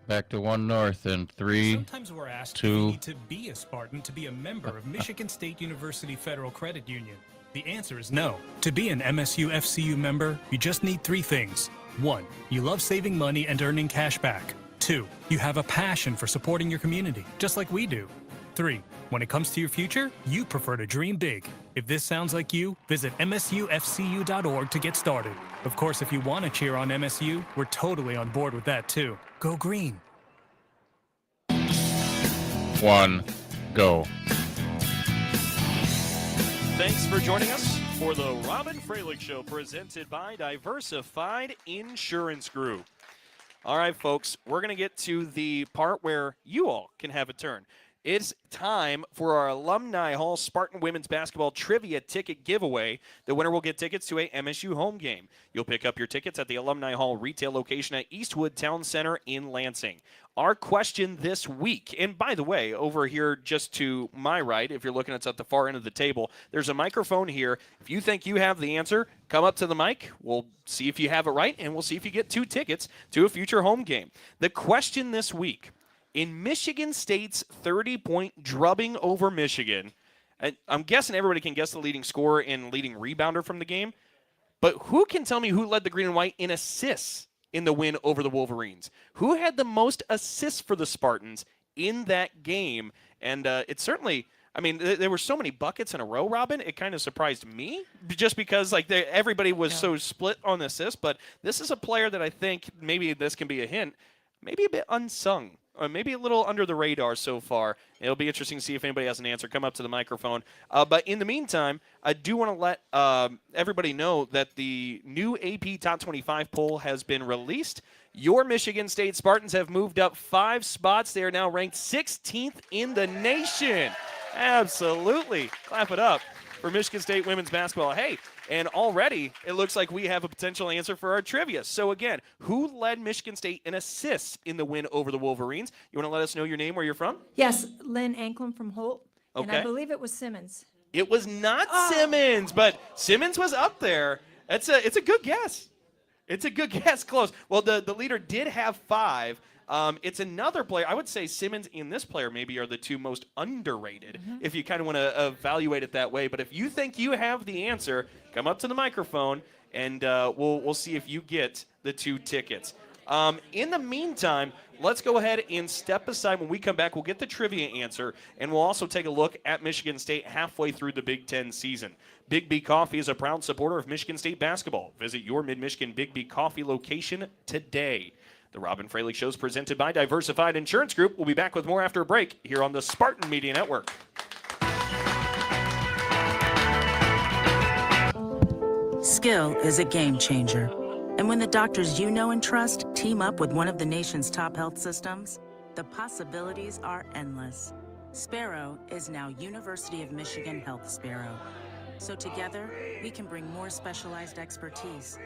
Back to One North in 3, Sometimes we're asked 2. if you need to be a Spartan to be a member of Michigan State University Federal Credit Union. The answer is no. To be an MSU FCU member, you just need 3 things. 1, you love saving money and earning cash back. 2, you have a passion for supporting your community, just like we do. 3. When it comes to your future, you prefer to dream big. If this sounds like you, visit msufcu.org to get started. Of course, if you want to cheer on MSU, we're totally on board with that too. Go green. 1, go. Thanks for joining us for the Robyn Fralick Show, presented by Diversified Insurance Group. All right, folks, we're going to get to the part where you all can have a turn. It's time for our Alumni Hall Spartan Women's Basketball Trivia Ticket Giveaway. The winner will get tickets to a MSU home game. You'll pick up your tickets at the Alumni Hall retail location at Eastwood Town Center in Lansing. Our question this week, and by the way, over here just to my right, if you're looking at the far end of the table, there's a microphone here. If you think you have the answer, come up to the mic. We'll see if you have it right, and we'll see if you get 2 tickets to a future home game. The question this week, in Michigan State's 30-point drubbing over Michigan, I'm guessing everybody can guess the leading scorer and leading rebounder from the game, but who can tell me who led the green and white in assists in the win over the Wolverines? Who had the most assists for the Spartans in that game? And it certainly, I mean, there were so many buckets in a row, Robyn. It kind of surprised me just because everybody was so split on the assists. But this is a player that I think maybe this can be a hint, maybe a bit unsung, or maybe a little under the radar so far. It'll be interesting to see if anybody has an answer. Come up to the microphone. But in the meantime, I do want to let everybody know that the new AP Top 25 poll has been released. Your Michigan State Spartans have moved up 5 spots. They are now ranked 16th in the nation. Absolutely. Clap it up for Michigan State women's basketball. Hey, and already it looks like we have a potential answer for our trivia. So again, who led Michigan State in assists in the win over the Wolverines? You want to let us know your name, where you're from? Yes, Lynn Anklin from Holt. Okay. And I believe it was Simmons. It was not Simmons, but Simmons was up there. It's a good guess. It's a good guess, close. Well, the leader did have 5. It's another player. I would say Simmons and this player maybe are the 2 most underrated, if you kind of want to evaluate it that way. But if you think you have the answer, come up to the microphone, and we'll see if you get the 2 tickets. In the meantime, let's go ahead and step aside. When we come back, we'll get the trivia answer, and we'll also take a look at Michigan State halfway through the Big Ten season. Big B Coffee is a proud supporter of Michigan State basketball. Visit your Mid-Michigan Big B Coffee location today. The Robyn Fralick Show is presented by Diversified Insurance Group. We'll be back with more after a break here on the Spartan Media Network. Skill is a game changer. And when the doctors you know and trust team up with one of the nation's top health systems, the possibilities are endless. Sparrow is now University of Michigan Health Sparrow. So together, we can bring more specialized expertise,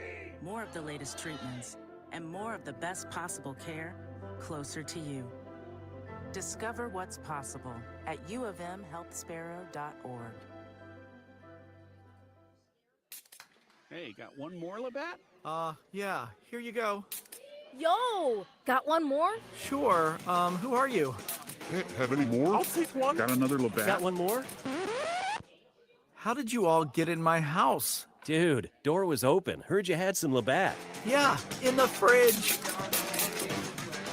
more of the latest treatments, and more of the best possible care closer to you. Discover what's possible at uofmhealthsparrow.org. Hey, got one more, Labatt? Yeah, here you go. Yo, got one more? Sure, who are you? Hey, have any more? I'll take one. Got another Labatt? Got one more? How did you all get in my house? Dude, door was open. Heard you had some Labatt. Yeah, in the fridge.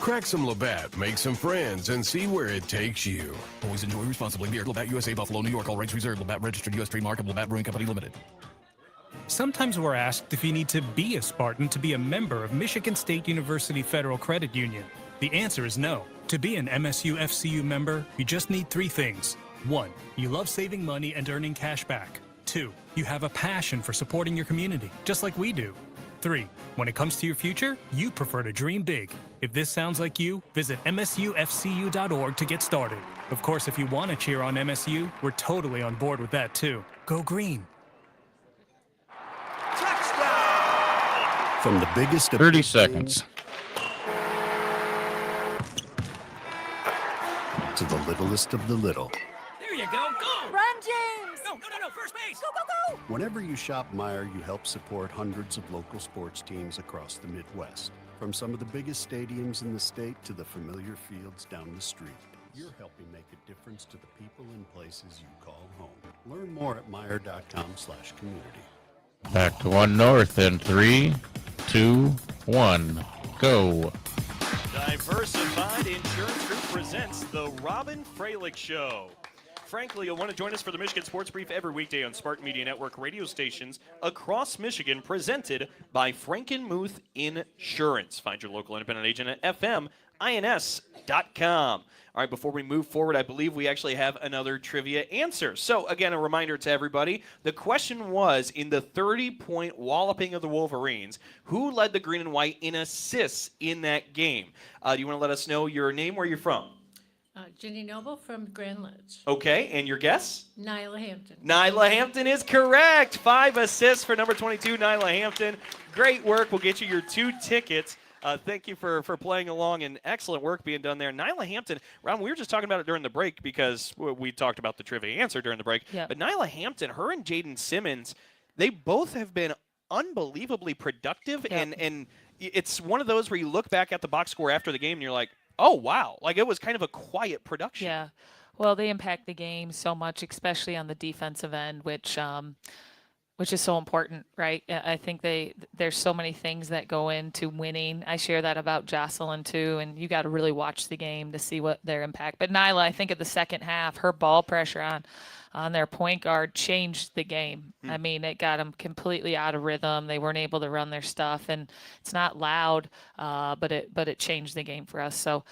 Crack some Labatt, make some friends, and see where it takes you. Always enjoy responsibly. Beer, Labatt USA, Buffalo, New York. All rights reserved. Labatt registered U.S. trademark of Labatt Brewing Company Limited. Sometimes we're asked if you need to be a Spartan to be a member of Michigan State University Federal Credit Union. The answer is no. To be an MSU FCU member, you just need 3 things. 1, you love saving money and earning cash back. 2, you have a passion for supporting your community, just like we do. 3, when it comes to your future, you prefer to dream big. If this sounds like you, visit msufcu.org to get started. Of course, if you want to cheer on MSU, we're totally on board with that too. Go green. From the biggest of 30 seconds. To the littlest of the little. There you go. Go! Run, James! No, first base! Go, go, go! Whenever you shop Meijer, you help support hundreds of local sports teams across the Midwest. From some of the biggest stadiums in the state to the familiar fields down the street. You're helping make a difference to the people and places you call home. Learn more at Meijer.com/community. Back to 1 North in 3, 2, 1, go. Diversified Insurance Group presents the Robyn Fralick Show. Frankly, you'll want to join us for the Michigan Sports Brief every weekday on Spartan Media Network radio stations across Michigan, presented by Frankenmuth Insurance. Find your local independent agent at fmins.com. All right, before we move forward, I believe we actually have another trivia answer. So, again, a reminder to everybody, the question was, in the 30-point walloping of the Wolverines, who led the green and white in assists in that game? Do you want to let us know your name, where you're from? Ginny Noble from Grand Ledge. Okay, and your guess? Nyla Hampton. Nyla Hampton is correct. 5 assists for number 22, Nyla Hampton. Great work. We'll get you your 2 tickets. Thank you for playing along, and excellent work being done there. Nyla Hampton, Ron, we were just talking about it during the break because we talked about the trivia answer during the break. Yep. But Nyla Hampton, her and Jaden Simmons, they both have been unbelievably productive, and it's one of those where you look back at the box score after the game and you're like, oh, wow. Like, it was kind of a quiet production. Yeah. Well, they impact the game so much, especially on the defensive end, which is so important, right? I think there's so many things that go into winning. I share that about Jocelyn too, and you got to really watch the game to see what their impact. But Nyla, I think at the second half, her ball pressure on their point guard changed the game. I mean, it got them completely out of rhythm. They weren't able to run their stuff, and it's not loud, but it changed the game for us. So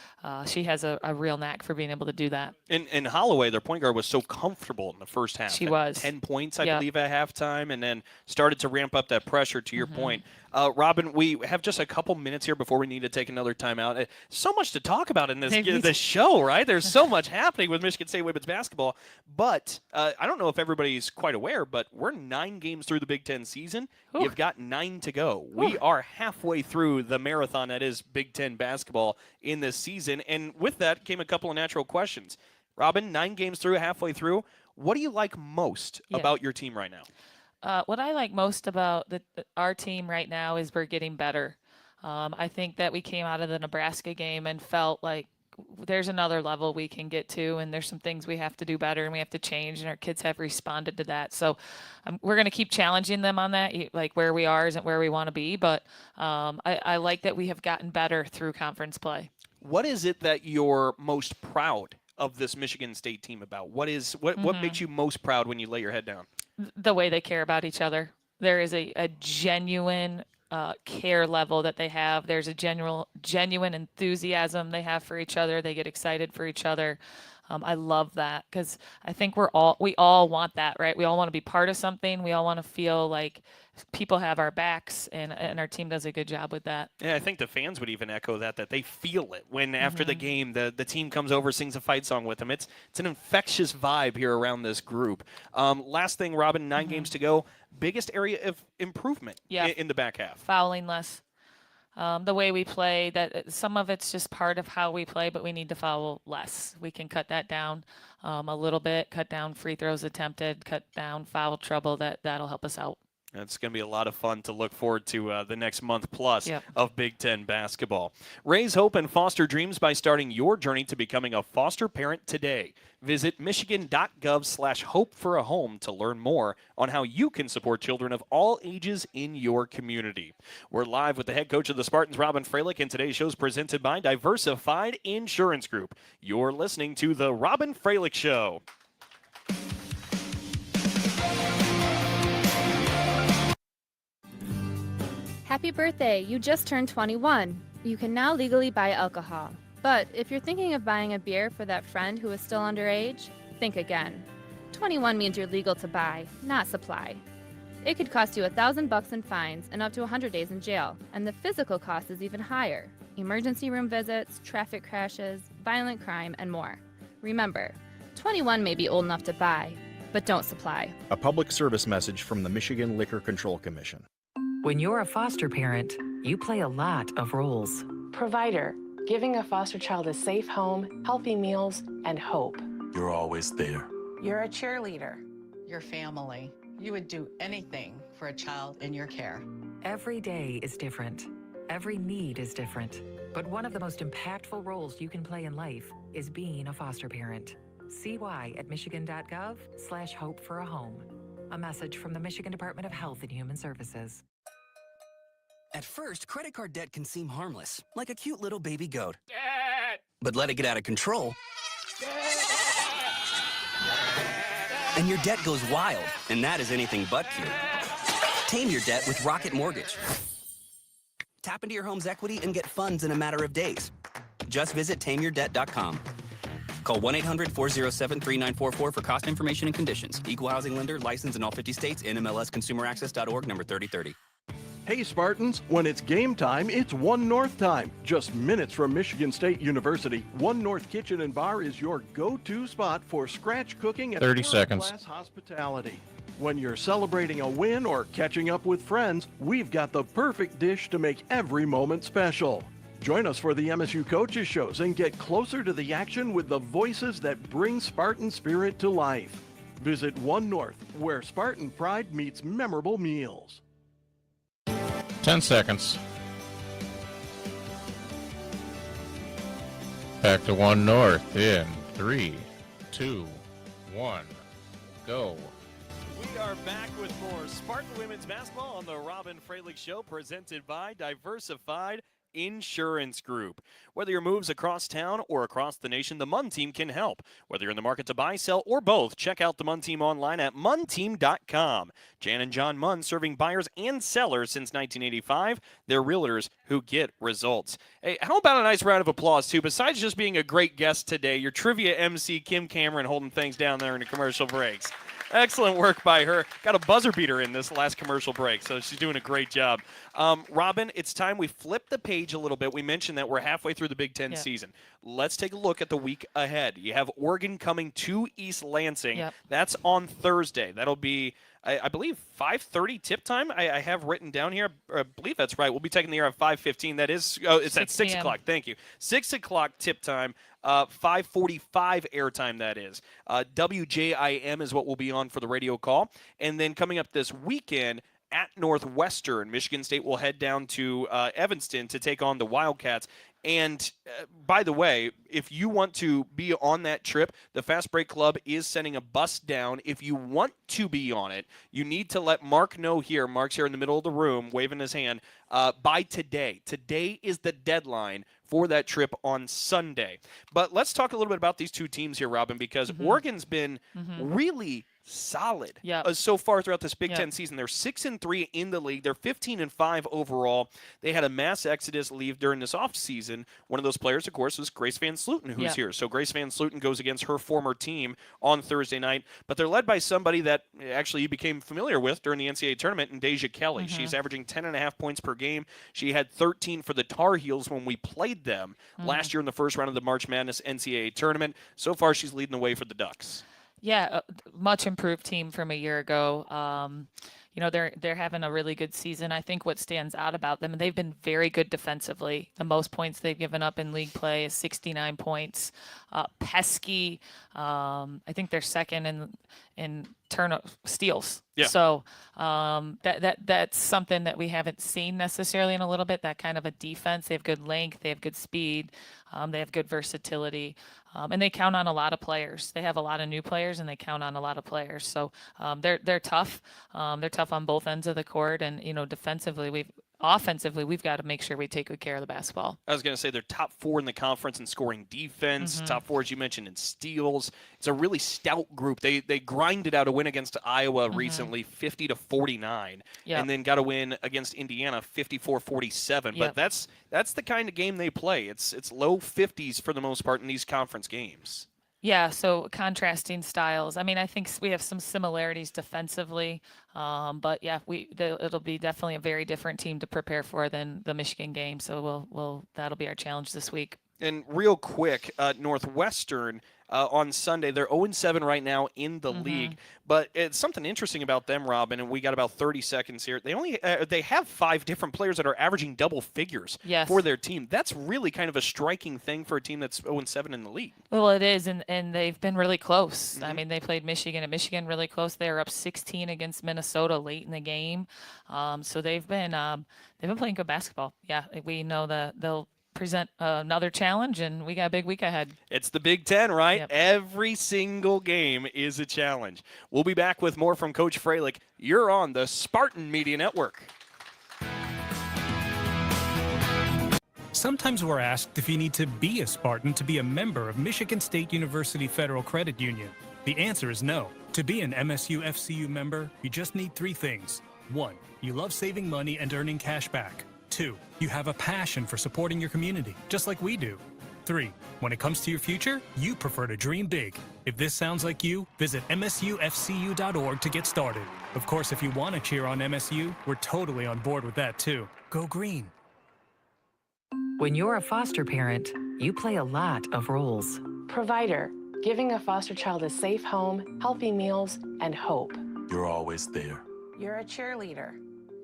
she has a real knack for being able to do that. And Holloway, their point guard, was so comfortable in the first half. She was. 10 points, I believe, at halftime, and then started to ramp up that pressure, to your point. Robyn, we have just a couple minutes here before we need to take another timeout. So much to talk about in this show, right? There's so much happening with Michigan State women's basketball. But I don't know if everybody's quite aware, but we're 9 games through the Big Ten season. Ooh. You've got 9 to go. Ooh. We are halfway through the marathon that is Big Ten basketball in this season. And with that came a couple of natural questions. Robyn, 9 games through, halfway through. What do you like most about your team right now? What I like most about our team right now is we're getting better. I think that we came out of the Nebraska game and felt like there's another level we can get to, and there's some things we have to do better and we have to change, and our kids have responded to that. So we're going to keep challenging them on that. Like, where we are isn't where we want to be, but I like that we have gotten better through conference play. What is it that you're most proud of this Michigan State team about? What makes you most proud when you lay your head down? The way they care about each other. There is a genuine care level that they have. There's a genuine enthusiasm they have for each other. They get excited for each other. I love that because I think we all want that, right? We all want to be part of something. We all want to feel like people have our backs, and our team does a good job with that. Yeah, I think the fans would even echo that they feel it when after the game the team comes over, sings a fight song with them. It's an infectious vibe here around this group. Last thing, Robyn, 9 games to go. Biggest area of improvement in the back half? Fouling less. The way we play, that some of it's just part of how we play, but we need to foul less. We can cut that down a little bit, cut down free throws attempted, cut down foul trouble. That'll help us out. It's going to be a lot of fun to look forward to the next month plus of Big Ten basketball. Raise hope and foster dreams by starting your journey to becoming a foster parent today. Visit michigan.gov/hope-for-a-home to learn more on how you can support children of all ages in your community. We're live with the head coach of the Spartans, Robyn Fralick, and today's show is presented by Diversified Insurance Group. You're listening to the Robyn Fralick Show. Happy birthday, you just turned 21. You can now legally buy alcohol. But if you're thinking of buying a beer for that friend who is still underage, think again. 21 means you're legal to buy, not supply. It could cost you $1,000 in fines and up to 100 days in jail, and the physical cost is even higher. Emergency room visits, traffic crashes, violent crime, and more. Remember, 21 may be old enough to buy, but don't supply. A public service message from the Michigan Liquor Control Commission. When you're a foster parent, you play a lot of roles. Provider, giving a foster child a safe home, healthy meals, and hope. You're always there. You're a cheerleader. Your family. You would do anything for a child in your care. Every day is different. Every need is different. But one of the most impactful roles you can play in life is being a foster parent. See why at michigan.gov/hope-for-a-home. A message from the Michigan Department of Health and Human Services. At first, credit card debt can seem harmless, like a cute little baby goat. But let it get out of control, and your debt goes wild, and that is anything but cute. Tame your debt with Rocket Mortgage. Tap into your home's equity and get funds in a matter of days. Just visit tameyourdebt.com. Call 1-800-407-3944 for cost information and conditions. Equal housing lender, licensed in all 50 states, NMLSconsumeraccess.org, number 3030. Hey Spartans, when it's game time, it's One North time. Just minutes from Michigan State University, One North Kitchen and Bar is your go-to spot for scratch cooking and 30 seconds. world-class hospitality. When you're celebrating a win or catching up with friends, we've got the perfect dish to make every moment special. Join us for the MSU Coaches Shows and get closer to the action with the voices that bring Spartan spirit to life. Visit One North, where Spartan pride meets memorable meals. 10 seconds. Back to One North in 3, 2, 1, go. We are back with more Spartan women's basketball on the Robyn Fralick Show, presented by Diversified Insurance Group. Whether your moves across town or across the nation, the MUN team can help. Whether you're in the market to buy, sell, or both, check out the MUN team online at munteam.com. Jan and John Munn, serving buyers and sellers since 1985. They're realtors who get results. Hey, how about a nice round of applause, too? Besides just being a great guest today, your trivia MC, Kim Cameron, holding things down there in the commercial breaks. Excellent work by her. Got a buzzer beater in this last commercial break, so she's doing a great job. Robyn, it's time we flip the page a little bit. We mentioned that we're halfway through the Big Ten season. Let's take a look at the week ahead. You have Oregon coming to East Lansing. Yep. That's on Thursday. That'll be, I believe, 5:30 tip time. I have written down here. I believe that's right. We'll be taking the air at 5:15. That is, it's at 6 o'clock. Thank you. 6 o'clock tip time. 5:45 airtime, that is. WJIM is what will be on for the radio call. And then coming up this weekend at Northwestern, Michigan State will head down to Evanston to take on the Wildcats. And by the way, if you want to be on that trip, the Fast Break Club is sending a bus down. If you want to be on it, you need to let Mark know here. Mark's here in the middle of the room waving his hand. By today. Today is the deadline for that trip on Sunday. But let's talk a little bit about these two teams here, Robyn, because Oregon's been really solid so far throughout this Big Ten season. They're 6-3 in the league. They're 15-5 overall. They had a mass exodus leave during this offseason. One of those players, of course, was Grace Van Slooten, who's here. So Grace Van Slooten goes against her former team on Thursday night. But they're led by somebody that actually you became familiar with during the NCAA tournament, in Deja Kelly. She's averaging 10.5 points per game. She had 13 for the Tar Heels when we played them last year in the first round of the March Madness NCAA tournament. So far, she's leading the way for the Ducks. Yeah, much improved team from a year ago. You know, they're having a really good season. I think what stands out about them, and they've been very good defensively. The most points they've given up in league play is 69 points. Pesky, I think they're second in steals. Yeah. So that's something that we haven't seen necessarily in a little bit, that kind of a defense. They have good length, they have good speed, they have good versatility, and they count on a lot of players. They have a lot of new players, and they count on a lot of players. So they're tough. They're tough on both ends of the court, and defensively, offensively, we've got to make sure we take good care of the basketball. I was going to say they're top 4 in the conference in scoring defense, top 4, as you mentioned, in steals. It's a really stout group. They grinded out a win against Iowa recently, 50-49, and then got a win against Indiana, 54-47. But that's the kind of game they play. It's low 50s for the most part in these conference games. Yeah, so contrasting styles. I mean, I think we have some similarities defensively, but yeah, it'll be definitely a very different team to prepare for than the Michigan game. So that'll be our challenge this week. And real quick, Northwestern on Sunday, they're 0-7 right now in the league. But it's something interesting about them, Robyn, and we got about 30 seconds here. They have 5 different players that are averaging double figures for their team. That's really kind of a striking thing for a team that's 0-7 in the league. Well, it is, and they've been really close. I mean, they played Michigan, and Michigan really close. They were up 16 against Minnesota late in the game. So they've been playing good basketball. Yeah, we know that they'll present another challenge, and we got a big week ahead. It's the Big Ten, right? Yep. Every single game is a challenge. We'll be back with more from Coach Fralick. You're on the Spartan Media Network. Sometimes we're asked if you need to be a Spartan to be a member of Michigan State University Federal Credit Union. The answer is no. To be an MSU FCU member, you just need three things. 1. You love saving money and earning cash back. 2. You have a passion for supporting your community, just like we do. 3. When it comes to your future, you prefer to dream big. If this sounds like you, visit msufcu.org to get started. Of course, if you want to cheer on MSU, we're totally on board with that too. Go green. When you're a foster parent, you play a lot of roles. Provider, giving a foster child a safe home, healthy meals, and hope. You're always there. You're a cheerleader.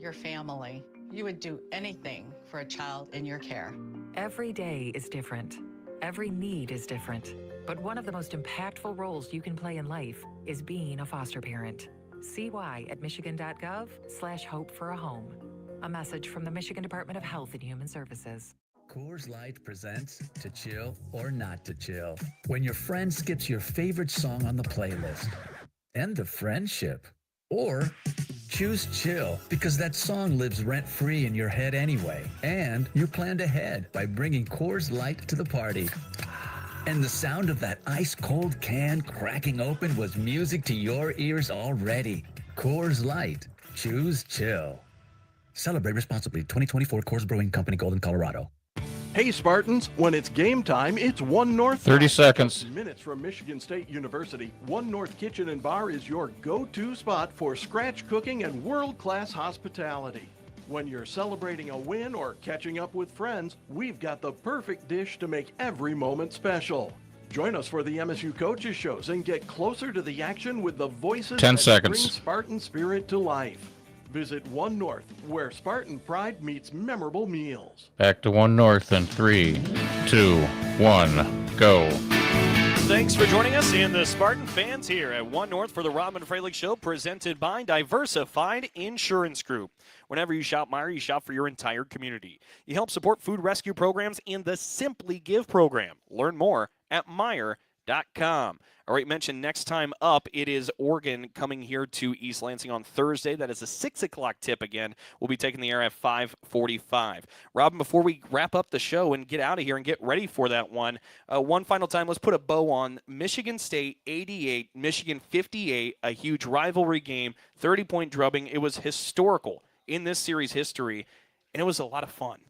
Your family. You would do anything for a child in your care. Every day is different. Every need is different. But one of the most impactful roles you can play in life is being a foster parent. See why at michigan.gov/hope for a home. A message from the Michigan Department of Health and Human Services. Coors Light presents To Chill or Not to Chill. When your friend skips your favorite song on the playlist. End the friendship. Or choose chill because that song lives rent-free in your head anyway. And you planned ahead by bringing Coors Light to the party. And the sound of that ice-cold can cracking open was music to your ears already. Coors Light. Choose chill. Celebrate responsibly. 2024 Coors Brewing Company, Golden, Colorado. Hey Spartans, when it's game time, it's One North. 30 seconds. Minutes from Michigan State University, One North Kitchen and Bar is your go-to spot for scratch cooking and world-class hospitality. When you're celebrating a win or catching up with friends, we've got the perfect dish to make every moment special. Join us for the MSU Coaches Shows and get closer to the action with the voices 10 that seconds. bring Spartan spirit to life. Visit One North, where Spartan pride meets memorable meals. Back to One North in 3, 2, 1, go. Thanks for joining us in the Spartan fans here at One North for the Robyn Fralick Show, presented by Diversified Insurance Group. Whenever you shop Meijer, you shop for your entire community. You help support food rescue programs in the Simply Give program. Learn more at Meijer.com. All right, mentioned next time up, it is Oregon coming here to East Lansing on Thursday. That is a 6 o'clock tip again. We'll be taking the air at 5:45. Robyn, before we wrap up the show and get out of here and get ready for that one final time, let's put a bow on Michigan State 88, Michigan 58, a huge rivalry game, 30-point drubbing. It was historical in this series history, and it was a lot of fun.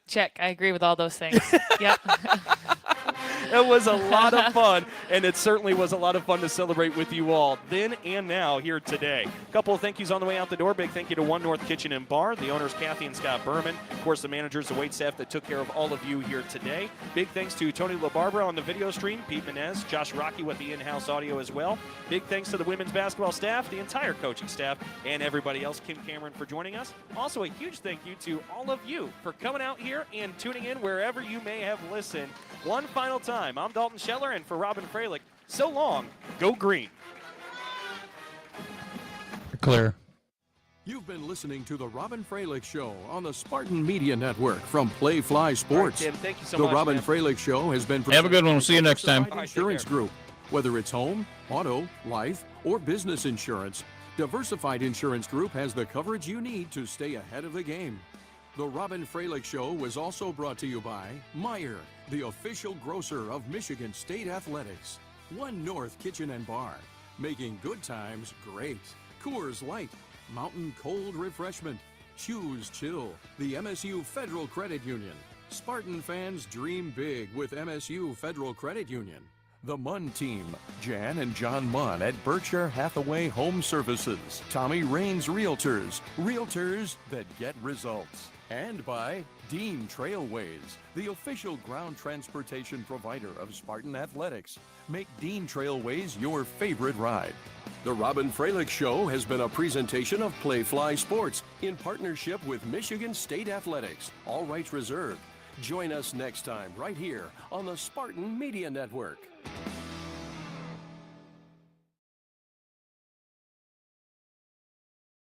Check. I agree with all those things. Yep. It was a lot of fun, and it certainly was a lot of fun to celebrate with you all then and now here today. A couple of thank yous on the way out the door. Big thank you to One North Kitchen and Bar, the owners Kathy and Scott Berman, of course the managers, the wait staff that took care of all of you here today. Big thanks to Tony LaBarbera on the video stream, Pete Menez, Josh Rocky with the in-house audio as well. Big thanks to the women's basketball staff, the entire coaching staff, and everybody else, Kim Cameron for joining us. Also a huge thank you to all of you for coming out here and tuning in wherever you may have listened. One final time, I'm Dalton Shetler, and for Robyn Fralick, so long, go green. Clear. You've been listening to the Robyn Fralick Show on the Spartan Media Network from Playfly Sports. Tim, thank you so the much, Robyn man. Fralick Show has been Have a good one. We'll see you next time. Insurance Group. Whether it's home, auto, life, or business insurance, Diversified Insurance Group has the coverage you need to stay ahead of the game. The Robyn Fralick Show was also brought to you by Meijer, the official grocer of Michigan State Athletics. One North Kitchen and Bar, making good times great. Coors Light, Mountain Cold Refreshment. Choose Chill, the MSU Federal Credit Union. Spartan fans dream big with MSU Federal Credit Union. The Munn Team, Jan and John Munn at Berkshire Hathaway Home Services. Tommy Raines Realtors, realtors that get results. And by Dean Trailways, the official ground transportation provider of Spartan Athletics. Make Dean Trailways your favorite ride. The Robyn Fralick Show has been a presentation of Playfly Sports in partnership with Michigan State Athletics. All rights reserved. Join us next time right here on the Spartan Media Network.